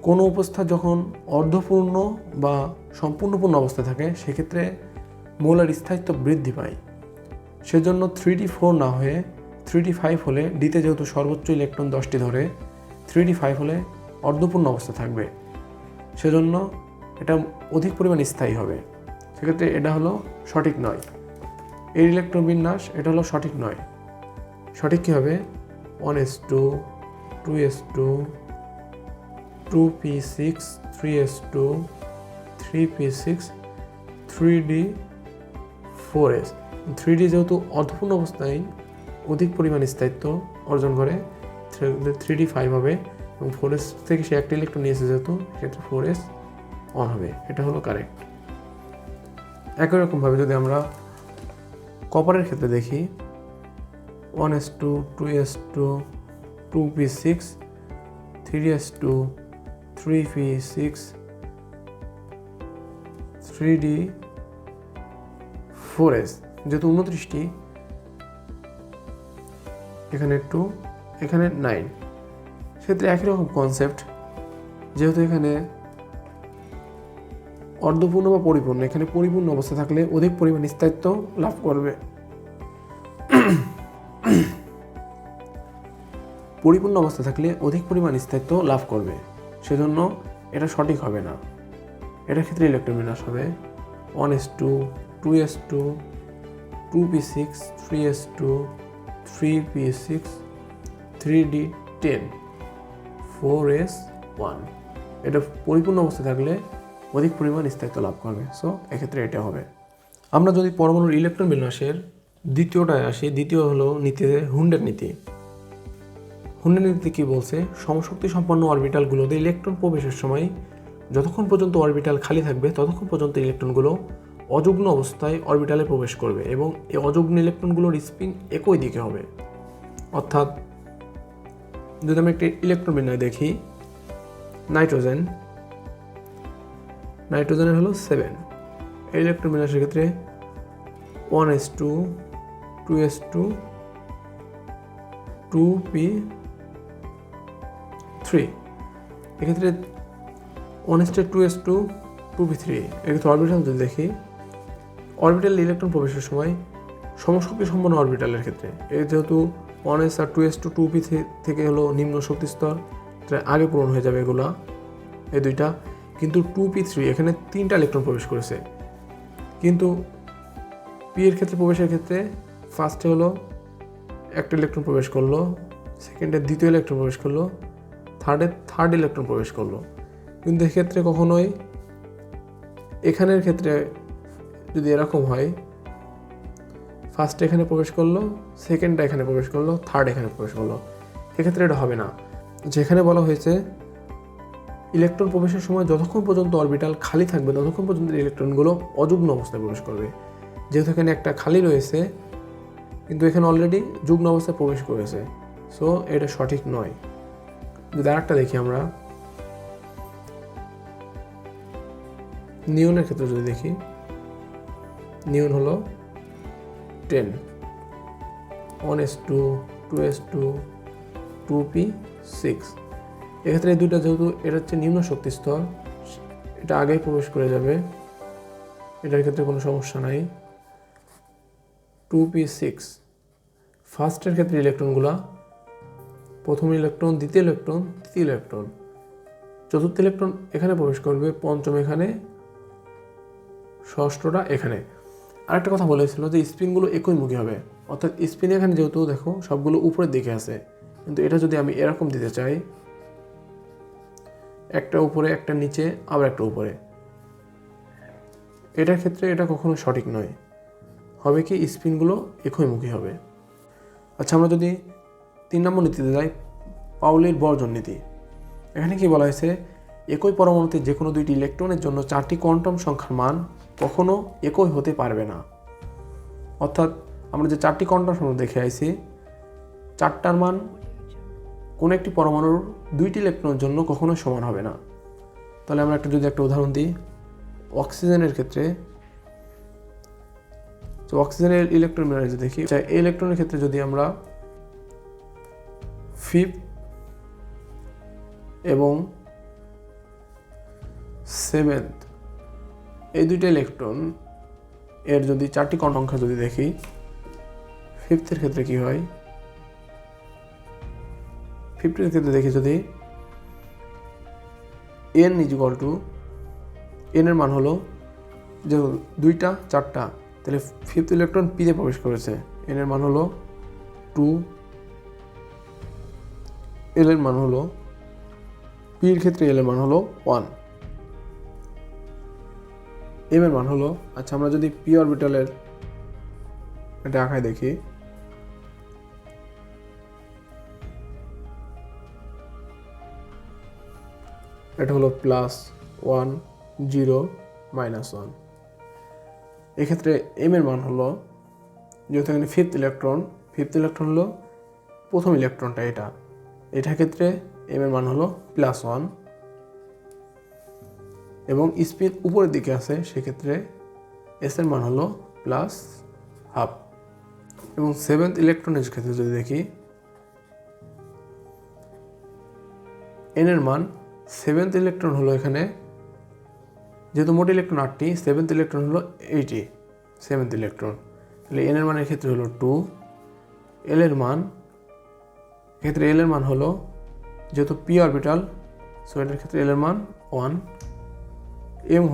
Speaker 1: কোনো অবস্থা যখন অর্ধপূর্ণ বা সম্পূর্ণপূর্ণ অবস্থায় থাকে সেক্ষেত্রে মৌলের স্থায়িত্ব বৃদ্ধি পায়। সেজন্য 3d4 না হয়ে 3d5 হলে ডিতে যেহেতু সর্বোচ্চ ইলেকট্রন 10টি ধরে, 3d5 হলে অর্ধপূর্ণ অবস্থা থাকবে, সেজন্য এটা অধিক পরিমাণ স্থায়ী হবে। সেক্ষেত্রে এটা হলো সঠিক নয়। এই ইলেকট্রন বিন্যাস এটা হলো সঠিক নয়। সঠিক কী হবে? 1s2 2s2 2p6 3s2 3p6 3d4s। 3d যেহেতু অর্ধপূর্ণ অবস্থায় অধিক পরিমাণ স্থায়িত্ব অর্জন করে, 3d5 হবে এবং 4s থেকে সে একটা ইলেকট্রন নিয়েছে যেহেতু, সেক্ষেত্রে 4s অন হবে। এটা হলো কারেক্ট। একই রকমভাবে যদি আমরা কপারের ক্ষেত্রে দেখি, 1s2 2s2 2p6 3s2 3p6 3d4s, যেহেতু 29টি, এখানে 2 এখানে 9, সেক্ষেত্রে একই রকম কনসেপ্ট। যেহেতু এখানে অর্ধপূর্ণ বা পরিপূর্ণ, এখানে পরিপূর্ণ অবস্থা থাকলে অধিক পরিমাণ স্থায়িত্ব লাভ করবে। পরিপূর্ণ অবস্থা থাকলে অধিক পরিমাণ স্থায়িত্ব লাভ করবে, সেজন্য এটা সঠিক হবে না। এটার ক্ষেত্রে ইলেকট্রন বিন্যাস হবে 1s2 2s2 2p6 3s2 3p6 3d10 4s1। এটা পরিপূর্ণ অবস্থা থাকলে অধিক পরিমাণ স্থায়িত্ব লাভ করবে। সো এক্ষেত্রে এটা হবে। আমরা যদি পরমাণুর ইলেকট্রন বিন্যাসের দ্বিতীয়টায় আসি, দ্বিতীয় হলো নীতিতে হুন্ডের নীতি। হুন্ডের নীতিতে কী বলছে? সমশক্তি সম্পন্ন অরবিটালগুলোতে ইলেকট্রন প্রবেশের সময় যতক্ষণ পর্যন্ত অরবিটাল খালি থাকবে ততক্ষণ পর্যন্ত ইলেকট্রনগুলো অযুগ্ম অবস্থায় অরবিটালে প্রবেশ করবে এবং এই অযুগ্ম ইলেকট্রনগুলোর স্পিন একই দিকে হবে। অর্থাৎ যদি আমি একটি ইলেকট্রন বিন্যাস দেখি, নাইট্রোজেনের হলো 7। এই ইলেকট্রন বিন্যাসের ক্ষেত্রে 1s2 2s2 2p3, এক্ষেত্রে 1s2 2s2 2p3, এক্ষেত্রে অরবিটাল যদি দেখি, অরবিটাল ইলেকট্রন প্রবেশের সময় সমশক্তি সম্পন্ন অরবিটালের ক্ষেত্রে যেহেতু 1s আর 2s2 2p3 থেকে হলো নিম্ন শক্তি স্তর, আগে পূরণ হয়ে যাবে এগুলা, এই দুইটা। কিন্তু 2p3 এখানে 3টা ইলেকট্রন প্রবেশ করেছে, কিন্তু পি এর ক্ষেত্রে প্রবেশের ক্ষেত্রে ফার্স্টে হলো একটা ইলেকট্রন প্রবেশ করলো, সেকেন্ডে দ্বিতীয় ইলেকট্রন প্রবেশ করলো, থার্ড ইলেকট্রন প্রবেশ করলো। কিন্তু এক্ষেত্রে কখনোই এখানের ক্ষেত্রে যদি এরকম হয়, ফার্স্ট এখানে প্রবেশ করলো, সেকেন্ডটা এখানে প্রবেশ করলো, থার্ড এখানে প্রবেশ করলো, এক্ষেত্রে এটা হবে না। যেখানে বলা হয়েছে ইলেকট্রন প্রবেশের সময় যতক্ষণ পর্যন্ত অরবিটাল খালি থাকবে ততক্ষণ পর্যন্ত ইলেকট্রনগুলো অযুগ্ম অবস্থায় প্রবেশ করবে। যেহেতু এখানে একটা খালি রয়েছে কিন্তু এখানে অলরেডি যুগ্ম অবস্থায় প্রবেশ করেছে, সো এটা সঠিক নয়। যদি আরেকটা দেখি আমরা নিয়নের ক্ষেত্রে যদি দেখি, নিয়ন হলো 10, 1s2 2s2 2p6, এক্ষেত্রে এই দুইটা যেহেতু এটা হচ্ছে নিম্ন শক্তি স্তর, এটা আগেই প্রবেশ করে যাবে, এটার ক্ষেত্রে কোনো সমস্যা নাই। 2p6 ফার্স্টের ক্ষেত্রে ইলেকট্রনগুলা প্রথম ইলেকট্রন, দ্বিতীয় ইলেকট্রন, তৃতীয় ইলেকট্রন, চতুর্থ ইলেকট্রন এখানে প্রবেশ করবে, পঞ্চম এখানে, ষষ্ঠটা এখানে। আরেকটা কথা বলেছিল যে স্পিনগুলো একইমুখী হবে, অর্থাৎ স্পিন এখানে যেহেতু দেখো সবগুলো উপরের দিকে আছে, কিন্তু এটা যদি আমি এরকম দিতে চাই, একটা উপরে একটা নিচে আবার একটা উপরে, এটার ক্ষেত্রে এটা কখনো সঠিক নয়। হবে কি স্পিনগুলো একইমুখী হবে। আচ্ছা, আমরা যদি 3 নম্বর নীতিতে যাই, পাউলির বর্জন নীতি। এখানে কি বলা হয়েছে? একই পরমাণুতে যে কোনো দুইটি ইলেকট্রনের জন্য 4টি কোয়ান্টাম সংখ্যার মান কখনো একই হতে পারবে না। অর্থাৎ আমরা যে 4টি কোয়ান্টাম সংখ্যা দেখে আইছি, 4টার মান কোনো একটি পরমাণুর 2টি ইলেকট্রনের জন্য কখনোই সমান হবে না। তাহলে আমরা যদি একটা উদাহরণ দিই, অক্সিজেনের ক্ষেত্রে তো অক্সিজেনের ইলেকট্রন বিন্যাস যদি দেখি, এই ইলেকট্রনের ক্ষেত্রে যদি আমরা 5th এবং 7th এই দুইটা ইলেকট্রন এর যদি 4টি কোয়ান্টাম সংখ্যা যদি দেখি, 5th এর ক্ষেত্রে কি হয়, 5th এর ক্ষেত্রে দেখি যদি n n এর মান হলো যে 2টা 4টা, তাহলে 5th ইলেকট্রন p তে প্রবেশ করেছে, n এর মান হলো 2, l এর মান হলো p এর ক্ষেত্রে l এর মান হলো 1, m এর মান হলো, আচ্ছা আমরা যদি p অরবিটালের এটা আঁকায় দেখি, এটা হলো +1 0 -1, এক্ষেত্রে m এর মান হলো, যেহেতু এখানে 5th ইলেকট্রন হলো প্রথম ইলেকট্রনটা, এটার ক্ষেত্রে m এর মান হলো +1 এবং স্পিড উপরের দিকে আছে, সেক্ষেত্রে s এর মান হলো +12 এবং 7th ইলেকট্রনের ক্ষেত্রে যদি দেখি, n এর মান 7th ইলেকট্রন হলো এখানে, যেহেতু মোট ইলেকট্রন 8টি, 7th ইলেকট্রন হলো 80, 7th ইলেকট্রন, তাহলে n এর মানের ক্ষেত্রে হলো 2, l এর মান ক্ষেত্রে l এর মান হলো, যেহেতু p অরবিটাল, সো এটার ক্ষেত্রে l এর মান 1, m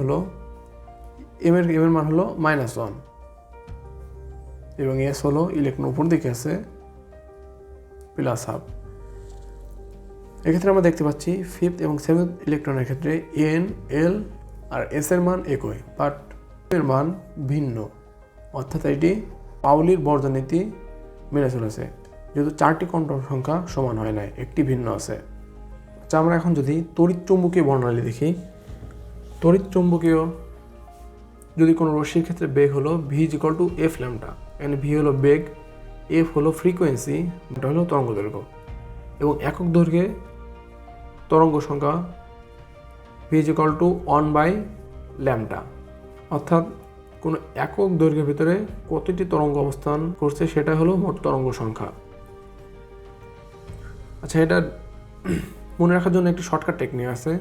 Speaker 1: এর মান হলো -1 এবং s হলো ইলেকট্রন উপর দিকে আছে +12। এক্ষেত্রে আমরা দেখতে পাচ্ছি 5th এবং 7th ইলেকট্রনের ক্ষেত্রে n, l আর s এর মান একই, বাট এর মান ভিন্ন, অর্থাৎ এটি পাউলির বর্গনীতি মেনে চলেছে, যেহেতু 4টি কোয়ান্টাম সংখ্যা সমান হয় নাই, একটি ভিন্ন আছে। আচ্ছা আমরা এখন যদি তড়িৎচুম্বকীয় বর্ণালী দেখি, তড়িৎচুম্বকীয় যদি কোনো রশ্মির ক্ষেত্রে বেগ হলো v = f ল্যাম্বডা, এখানে v হলো বেগ, f হলো ফ্রিকোয়েন্সি, এটা হলো তরঙ্গ দৈর্ঘ্য এবং একক দৈর্ঘ্যে তরঙ্গ সংখ্যা v = 1/λ, অর্থাৎ কোনো একক দৈর্ঘ্যের ভিতরে কতটি তরঙ্গ অবস্থান করছে সেটা হলো মোট তরঙ্গ সংখ্যা। আচ্ছা এটা মনে রাখার জন্য একটি শর্টকাট টেকনিক আছে।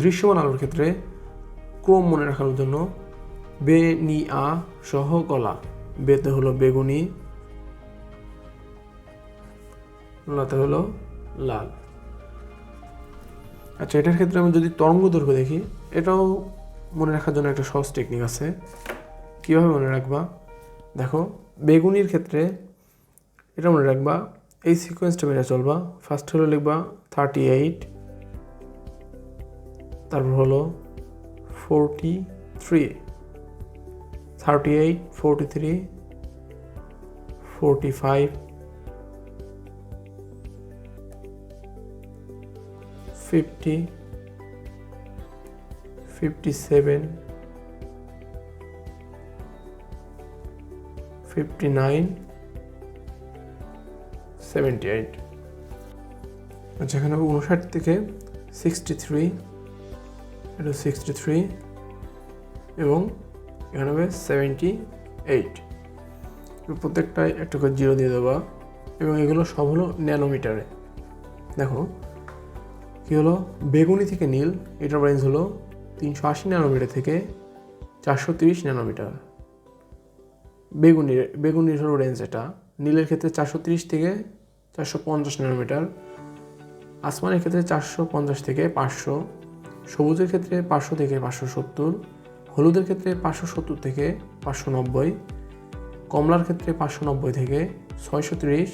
Speaker 1: দৃশ্যমান আলোর ক্ষেত্রে ক্রম মনে রাখার জন্য বে নি আ সহ গলা, বেতে হলো বেগুনি, লাতে হলো লাল। আচ্ছা এটার ক্ষেত্রে আমি যদি তরঙ্গ দৈর্ঘ্য দেখি, এটাও মনে রাখার জন্য একটা সহজ টেকনিক আছে। কীভাবে মনে রাখবা, দেখো বেগুনির ক্ষেত্রে এটা মনে রাখবা, এই সিকোয়েন্সটা মেনে চলবা। ফার্স্ট হলো লিখবা 38, তারপর হলো 43, 38, 43, 45, 50, 57, 59, 78। আচ্ছা এখানে 59 থেকে 63, এটা 63 এবং এখানে হবে 78, প্রত্যেকটায় একটা করে 0 দিয়ে দেওয়া এবং এগুলো সব হলো ন্যানোমিটারে। দেখো কী হলো, বেগুনি থেকে নীল, এটার রেঞ্জ হলো 380 ন্যানোমিটার থেকে 430 ন্যানোমিটার। বেগুনির হলো রেঞ্জ এটা, নীলের ক্ষেত্রে 430 থেকে 450 ন্যানোমিটার, আসমানের ক্ষেত্রে 450 থেকে 500, সবুজের ক্ষেত্রে 500 থেকে 570, হলুদের ক্ষেত্রে 570 থেকে 590, কমলার ক্ষেত্রে 590 থেকে 630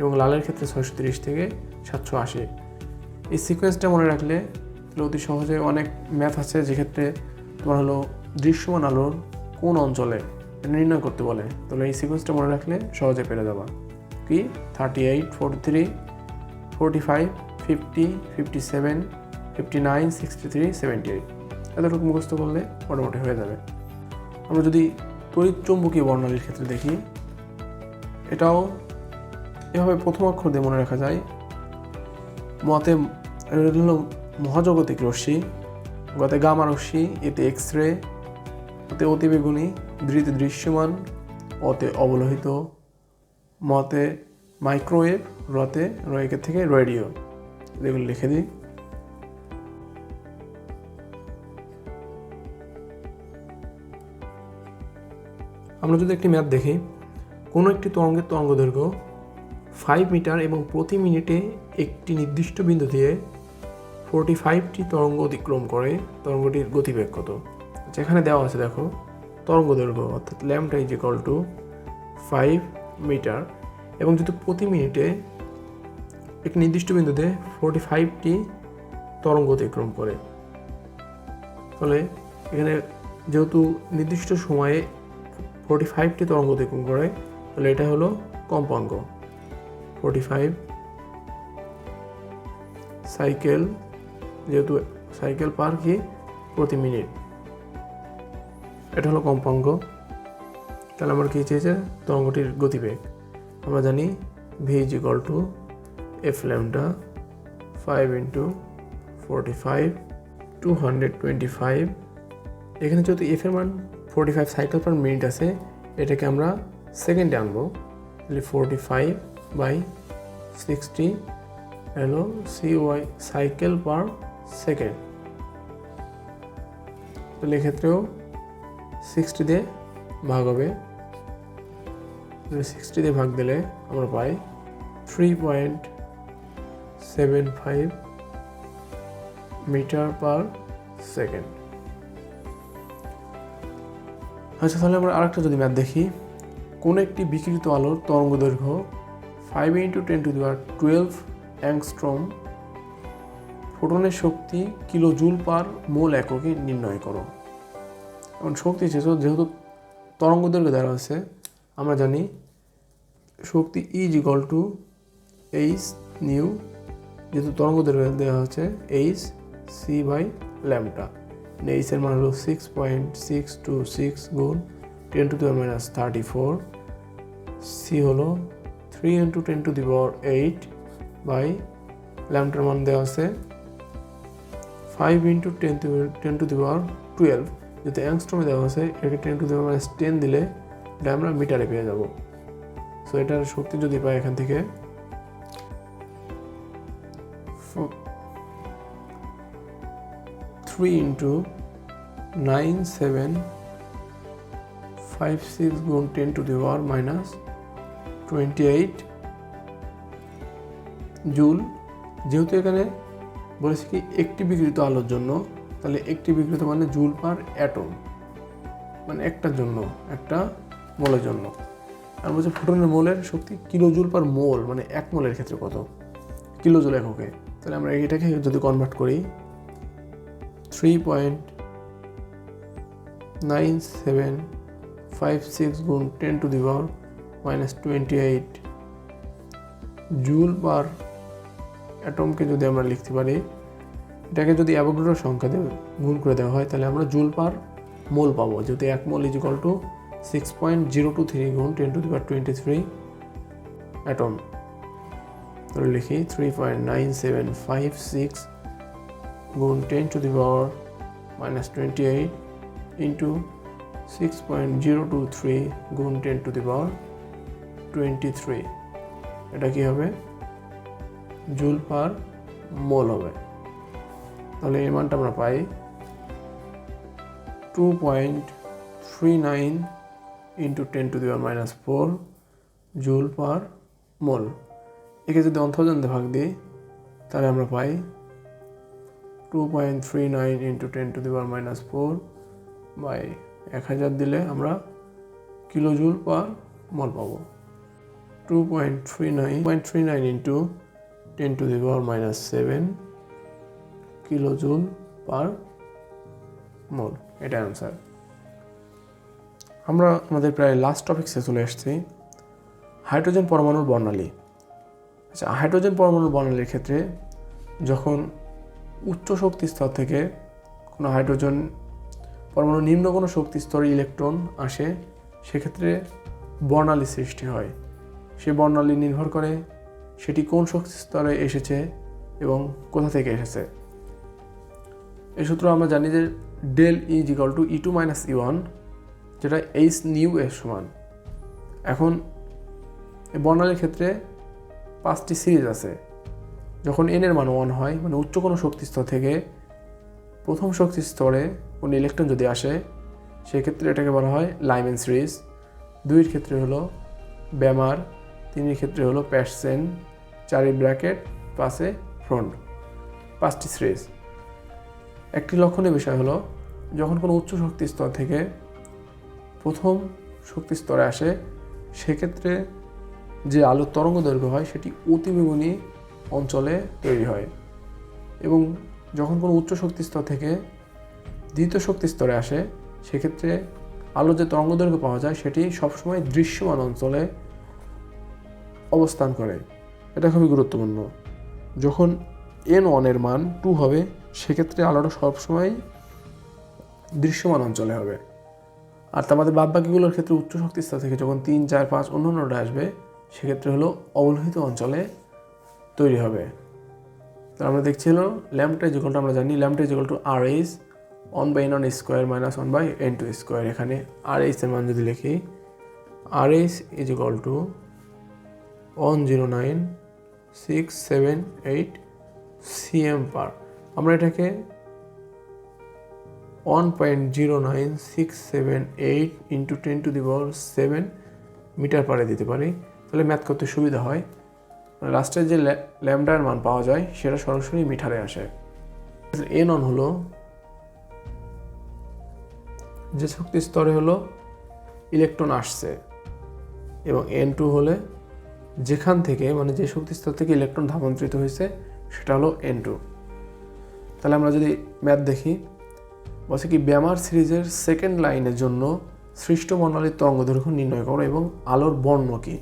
Speaker 1: এবং লালের ক্ষেত্রে 630 থেকে 780। এই সিকোয়েন্সটা মনে রাখলে অতি সহজে অনেক ম্যাথ আছে যেক্ষেত্রে তোমার হলো দৃশ্যমান আলোর কোন অঞ্চলে নির্ণয় করতে বলে, তাহলে এই সিকোয়েন্সটা মনে রাখলে সহজে পেরে যাবা। কি 38, 43, 45, 50, 57, 59, 63, 78, এতটুকু মুখস্থ করলে মোটামুটি হয়ে যাবে। আমরা যদি তড়িৎচুম্বকীয় বর্ণালীর ক্ষেত্রে দেখি, এটাও এভাবে প্রথম অক্ষর দিয়ে মনে রাখা যায়। মতে হলো মহাজাগতিক রশ্মি, গতে গামা রশ্মি, এতে এক্স রে, এতে অতিবেগুনি, দৃশ্যমান, অতে অবলোহিত, মতে মাইক্রোওয়েভ, রতে রয়েকের থেকে রেডিও। এগুলো লিখে দিই। আমরা যদি একটি ম্যাপ দেখি, কোনো একটি তরঙ্গের তরঙ্গদৈর্ঘ্য 5 মিটার এবং প্রতি মিনিটে একটি নির্দিষ্ট বিন্দু দিয়ে 45টি তরঙ্গ অতিক্রম করে, তরঙ্গটির গতিবেগ কত? যেখানে দেওয়া আছে দেখো তরঙ্গদৈর্ঘ্য অর্থাৎ lambda is equal to 5 metre এবং যদি প্রতি মিনিটে একটি নির্দিষ্ট বিন্দুতে 45টি তরঙ্গ অতিক্রম করে, ফলে এখানে যেহেতু নির্দিষ্ট সময়ে 45টি তরঙ্গ অতিক্রম করে, তাহলে এটা হলো কম্পাঙ্ক। 45 সাইকেল, যেহেতু সাইকেল পার কি প্রতি মিনিট, এটা হলো কম্পাঙ্ক। তাহলে আমার কী চেয়েছে? তরঙ্গটির গতিবেগ। আমরা জানি V is equal two F lambda 5 into 45 225। এখানে যেহেতু এফ এর মান 45 সাইকেল পার মিনিট আছে, এটাকে আমরা সেকেন্ডে আনবো। তাহলে 45/60 হলো CY সাইকেল পার সেকেন্ড। তাহলে এক্ষেত্রেও 60 দিয়ে ভাগ হবে। 60 দিয়ে ভাগ দিলে আমরা পাই 3.75 মিটার পার সেকেন্ড। আচ্ছা, তাহলে আমরা আরেকটা যদি ম্যাথ দেখি, কোনো একটি বিকিরিত আলোর তরঙ্গ দৈর্ঘ্য 5 × 10⁻12 অ্যাংস্ট্রম, ফোটনের শক্তি কিলোজুল পার মোল এককে নির্ণয় করো। এখন শক্তি যেহেতু তরঙ্গ দৈর্ঘ্য দেওয়া আছে, আমরা জানি শক্তি E = h নিউ, যেহেতু তরঙ্গ দৈর্ঘ্য দেওয়া হচ্ছে hc/λ। h এর মান হলো 6.626 গুণ 10⁻34, c হলো 3 × 10⁸ বাই ল্যাম্বডার মান দেওয়া আছে 5 × 10⁻12, যেহেতু অ্যাংস্ট্রমে দেওয়া আছে, এটাকে 10⁻10 দিলে এটা আমরা মিটারে পেয়ে যাব। সো এটার শক্তি যদি পাই এখান থেকে 3 × 9756 গুণ 10⁻28 জুল। যেহেতু এখানে বলেছি কি একটি বিকৃত আলোর জন্য, তাহলে একটি বিকৃত মানে জুল পার অ্যাটম, মানে একটার জন্য, একটা মোলের জন্য। আর বলছে ফোটনের মোলের শক্তি কিলোজুল পার মোল, মানে এক মোলের ক্ষেত্রে কত কিলোজুল এককে। তাহলে আমরা এটাকে যদি কনভার্ট করি 3.9756 গুণ 10⁻28 জুল পার অ্যাটমকে যদি আমরা লিখতে পারি, এটাকে যদি অ্যাভোগাড্রোর সংখ্যা দিয়ে গুণ করে দেওয়া হয়, তাহলে আমরা জুল পার মোল পাবো। যেহেতু 1 মোল = 6.023 গুণ 10⁻23 অ্যাটম। তাহলে লিখি 3.9756 গুণ 10⁻28 ইন্টু 6.023 গুণ 10⁻23। এটা কি হবে? জুল পার মোল হবে। তাহলে এই মানটা আমরা পাই 2.39 ইন্টু 10⁻4 জুল পার মোল। একে যদি 1000 দিয়ে ভাগ দিই, তাহলে আমরা পাই 2.39 ইন্টু 10⁻4 বাই 1000 দিলে আমরা কিলোজুল পার মোল পাবো। 2.39 ইন্টু 10⁻7 কিলোজুল পার মোল, এটা অ্যান্সার। আমরা আমাদের প্রায় লাস্ট টপিক্সে চলে এসেছি, হাইড্রোজেন পরমাণুর বর্ণালী। আচ্ছা, হাইড্রোজেন পরমাণুর বর্ণালীর ক্ষেত্রে যখন উচ্চ শক্তি স্তর থেকে কোনো হাইড্রোজেন পরমাণু নিম্ন কোনো শক্তি স্তরে ইলেকট্রন আসে, সেক্ষেত্রে বর্ণালী সৃষ্টি হয়। সেই বর্ণালী নির্ভর করে সেটি কোন শক্তি স্তরে এসেছে এবং কোথা থেকে এসেছে। এই সূত্র আমরা জানি যে del E = E2 - E1, যেটা h নিউ এর সমান। এখন এই বর্ণালীর ক্ষেত্রে 5টি সিরিজ আছে। যখন n এর মান 1 হয়, মানে উচ্চ কোনো শক্তি স্তর থেকে প্রথম শক্তি স্তরে কোনো ইলেকট্রন যদি আসে, সেক্ষেত্রে এটাকে বলা হয় লাইম্যান সিরিজ। 2 এর ক্ষেত্রে হলো ব্যামার, 3 এর ক্ষেত্রে হলো প্যাটসেন, 4 ব্র্যাকেট, 5 ফ্রন্ট। 5টি সিরিজ। একটি লক্ষণীয় বিষয় হলো যখন কোনো উচ্চ শক্তি স্তর থেকে প্রথম শক্তি স্তরে আসে, সেক্ষেত্রে যে আলোর তরঙ্গ দৈর্ঘ্য হয় সেটি অতিবেগুনি অঞ্চলে তৈরি হয়, এবং যখন কোনো উচ্চ শক্তি স্তর থেকে দ্বিতীয় শক্তি স্তরে আসে, সেক্ষেত্রে আলোর যে তরঙ্গ দৈর্ঘ্য পাওয়া যায় সেটি সবসময় দৃশ্যমান অঞ্চলে অবস্থান করে। এটা খুবই গুরুত্বপূর্ণ। যখন n1 এর মান 2 হবে, সেক্ষেত্রে আলোটা সবসময় দৃশ্যমান অঞ্চলে হবে। আর আমাদের বাদবাকিগুলোর ক্ষেত্রে উচ্চ শক্তি স্তর থেকে যখন 3, 4, 5 অন্যান্যটা আসবে, সেক্ষেত্রে হলো অবলোহিত অঞ্চলে তৈরি হবে। তো আমরা দেখছি হলো ল্যাম্বডা ইজ ইকুয়াল টু, আমরা জানি lambda is equal to RH 1/n1 square minus 1/n2 square. এখানে RH এর মান যদি লিখি, RH is equal two 109,678 cm পার। আমরা এটাকে 1.09678 ইন্টু 10⁻⁷ মিটার পারে দিতে পারি, তাহলে ম্যাথ করতে সুবিধা হয়। লাস্টের যে ল্যাম্বডার মান পাওয়া যায় সেটা সরাসরি মিটারে আসে। n1 হলো যে শক্তি স্তরে হলো ইলেকট্রন আসছে, এবং n2 হলে যেখান থেকে, মানে যে শক্তি স্তর থেকে ইলেকট্রন ধামান্তরিত হয়েছে সেটা হলো n2। তাহলে আমরা যদি ম্যাথ দেখি, বলছে কি ব্যামার সিরিজের সেকেন্ড লাইনের জন্য সৃষ্ট বর্ণালীর তরঙ্গ দৈর্ঘ্য নির্ণয় করো এবং আলোর বর্ণ কী।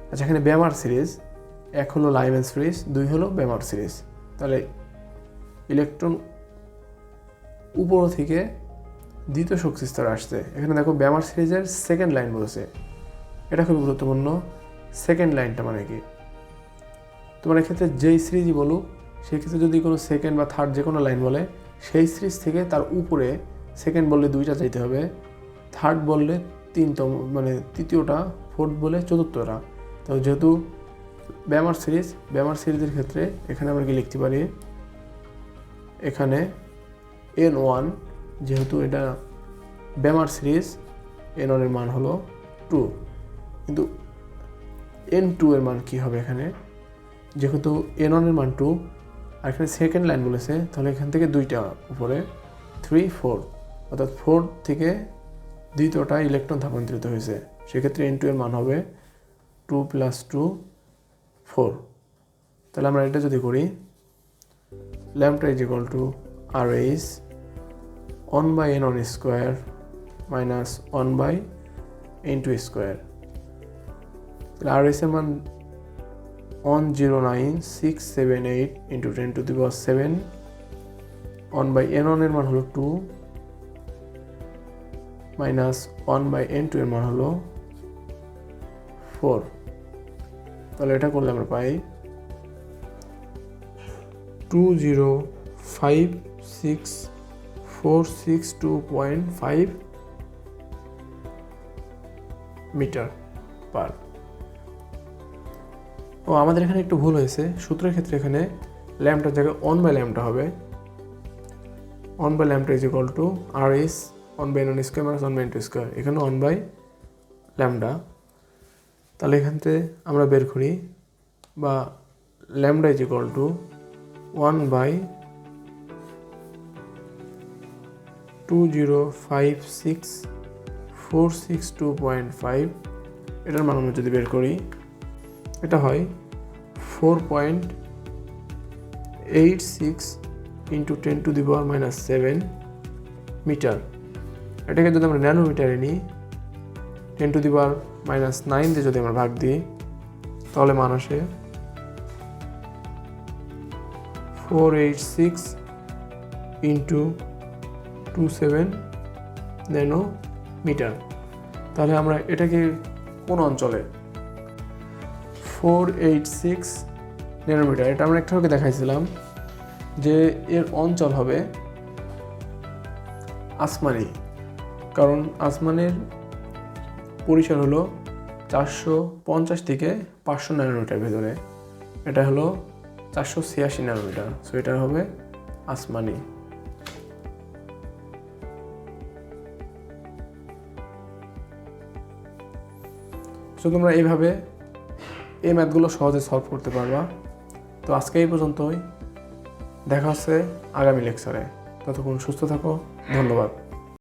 Speaker 1: আচ্ছা, এখানে ব্যামার সিরিজ, 1 হলো লাইম্যান সিরিজ, 2 হলো ব্যামার সিরিজ। তাহলে ইলেকট্রন উপর থেকে দ্বিতীয় শক্তি স্তরে আসছে। এখানে দেখো ব্যামার সিরিজের সেকেন্ড লাইন বলেছে, এটা খুব গুরুত্বপূর্ণ। সেকেন্ড লাইনটা মানে কি, তোমার এক্ষেত্রে যেই সিরিজই বলুক, সেক্ষেত্রে যদি কোনো সেকেন্ড বা থার্ড যে কোনো লাইন বলে, সেই সিরিজ থেকে তার উপরে সেকেন্ড বললে 2টা চাইতে হবে, থার্ড বললে 3তম, মানে তৃতীয়টা, ফোর্থ বলে 4র্থটা। তো যেহেতু ব্যামার সিরিজের ক্ষেত্রে এখানে আমরা কি লিখতে পারি, এখানে n1, যেহেতু এটা ব্যামার সিরিজ, n1 এর মান হলো 2, কিন্তু n2 এর মান কি হবে এখানে, যেহেতু n1 এর মান 2 আর এখানে সেকেন্ড লাইন বলেছে, তাহলে এখান থেকে 2টা উপরে 3, 4, অর্থাৎ 4 থেকে দ্বিতীয়টা ইলেকট্রন ধামান্তরিত হয়েছে। সেক্ষেত্রে n2 এর মান হবে 2 + 2, 4। তাহলে আমরা এটা যদি করি, lambda is equal to RH 1/n1 square minus 1/n2 square. তাহলে RH এর মান 109,678 ইন্টু 10⁻⁷, 1/n1 এর মান হলো 2 মাইনাস 1/n2 এর মান হলো 4। তাহলে এটা করলে আমরা পাই 2056462.5 মিটার পার। ও আমাদের এখানে একটু ভুল হয়েছে, সূত্রের ক্ষেত্রে এখানে ল্যাম্বডার জায়গায় 1/λ হবে। 1/λ is equal to RH 1/n1 square minus 1/n2 square, এখানে 1/λ। তাহলে এখান থেকে আমরা বের করি, বা ল্যাম্বডা ইজ ইকুয়াল টু 1/2056462.5, এটার মান আমরা যদি বের করি, এটা হয় 4.86 ইন্টু 10⁻⁷ মিটার। এটাকে যদি আমরা ন্যানোমিটারে নিই, 10⁻⁹ দিয়ে যদি আমরা ভাগ দিই, তাহলে মান আসে 486 ইন্টু 27 ন্যানোমিটার। তাহলে আমরা এটাকে কোন অঞ্চলে, 486 ন্যানোমিটার, এটা আমরা একটু আগে দেখাইছিলাম যে এর অঞ্চল হবে আসমানি, কারণ আসমানের পরিসর হলো 450 থেকে 500 ন্যানোমিটার ভেতরে। এটা হলো 486 ন্যানোমিটার, সো এটা হবে আসমানি। সো তোমরা এইভাবে এই ম্যাথগুলো সহজে সলভ করতে পারবা। তো আজকে এই পর্যন্তই, দেখা হচ্ছে আগামী লেকচারে। ততক্ষণ সুস্থ থাকো, ধন্যবাদ।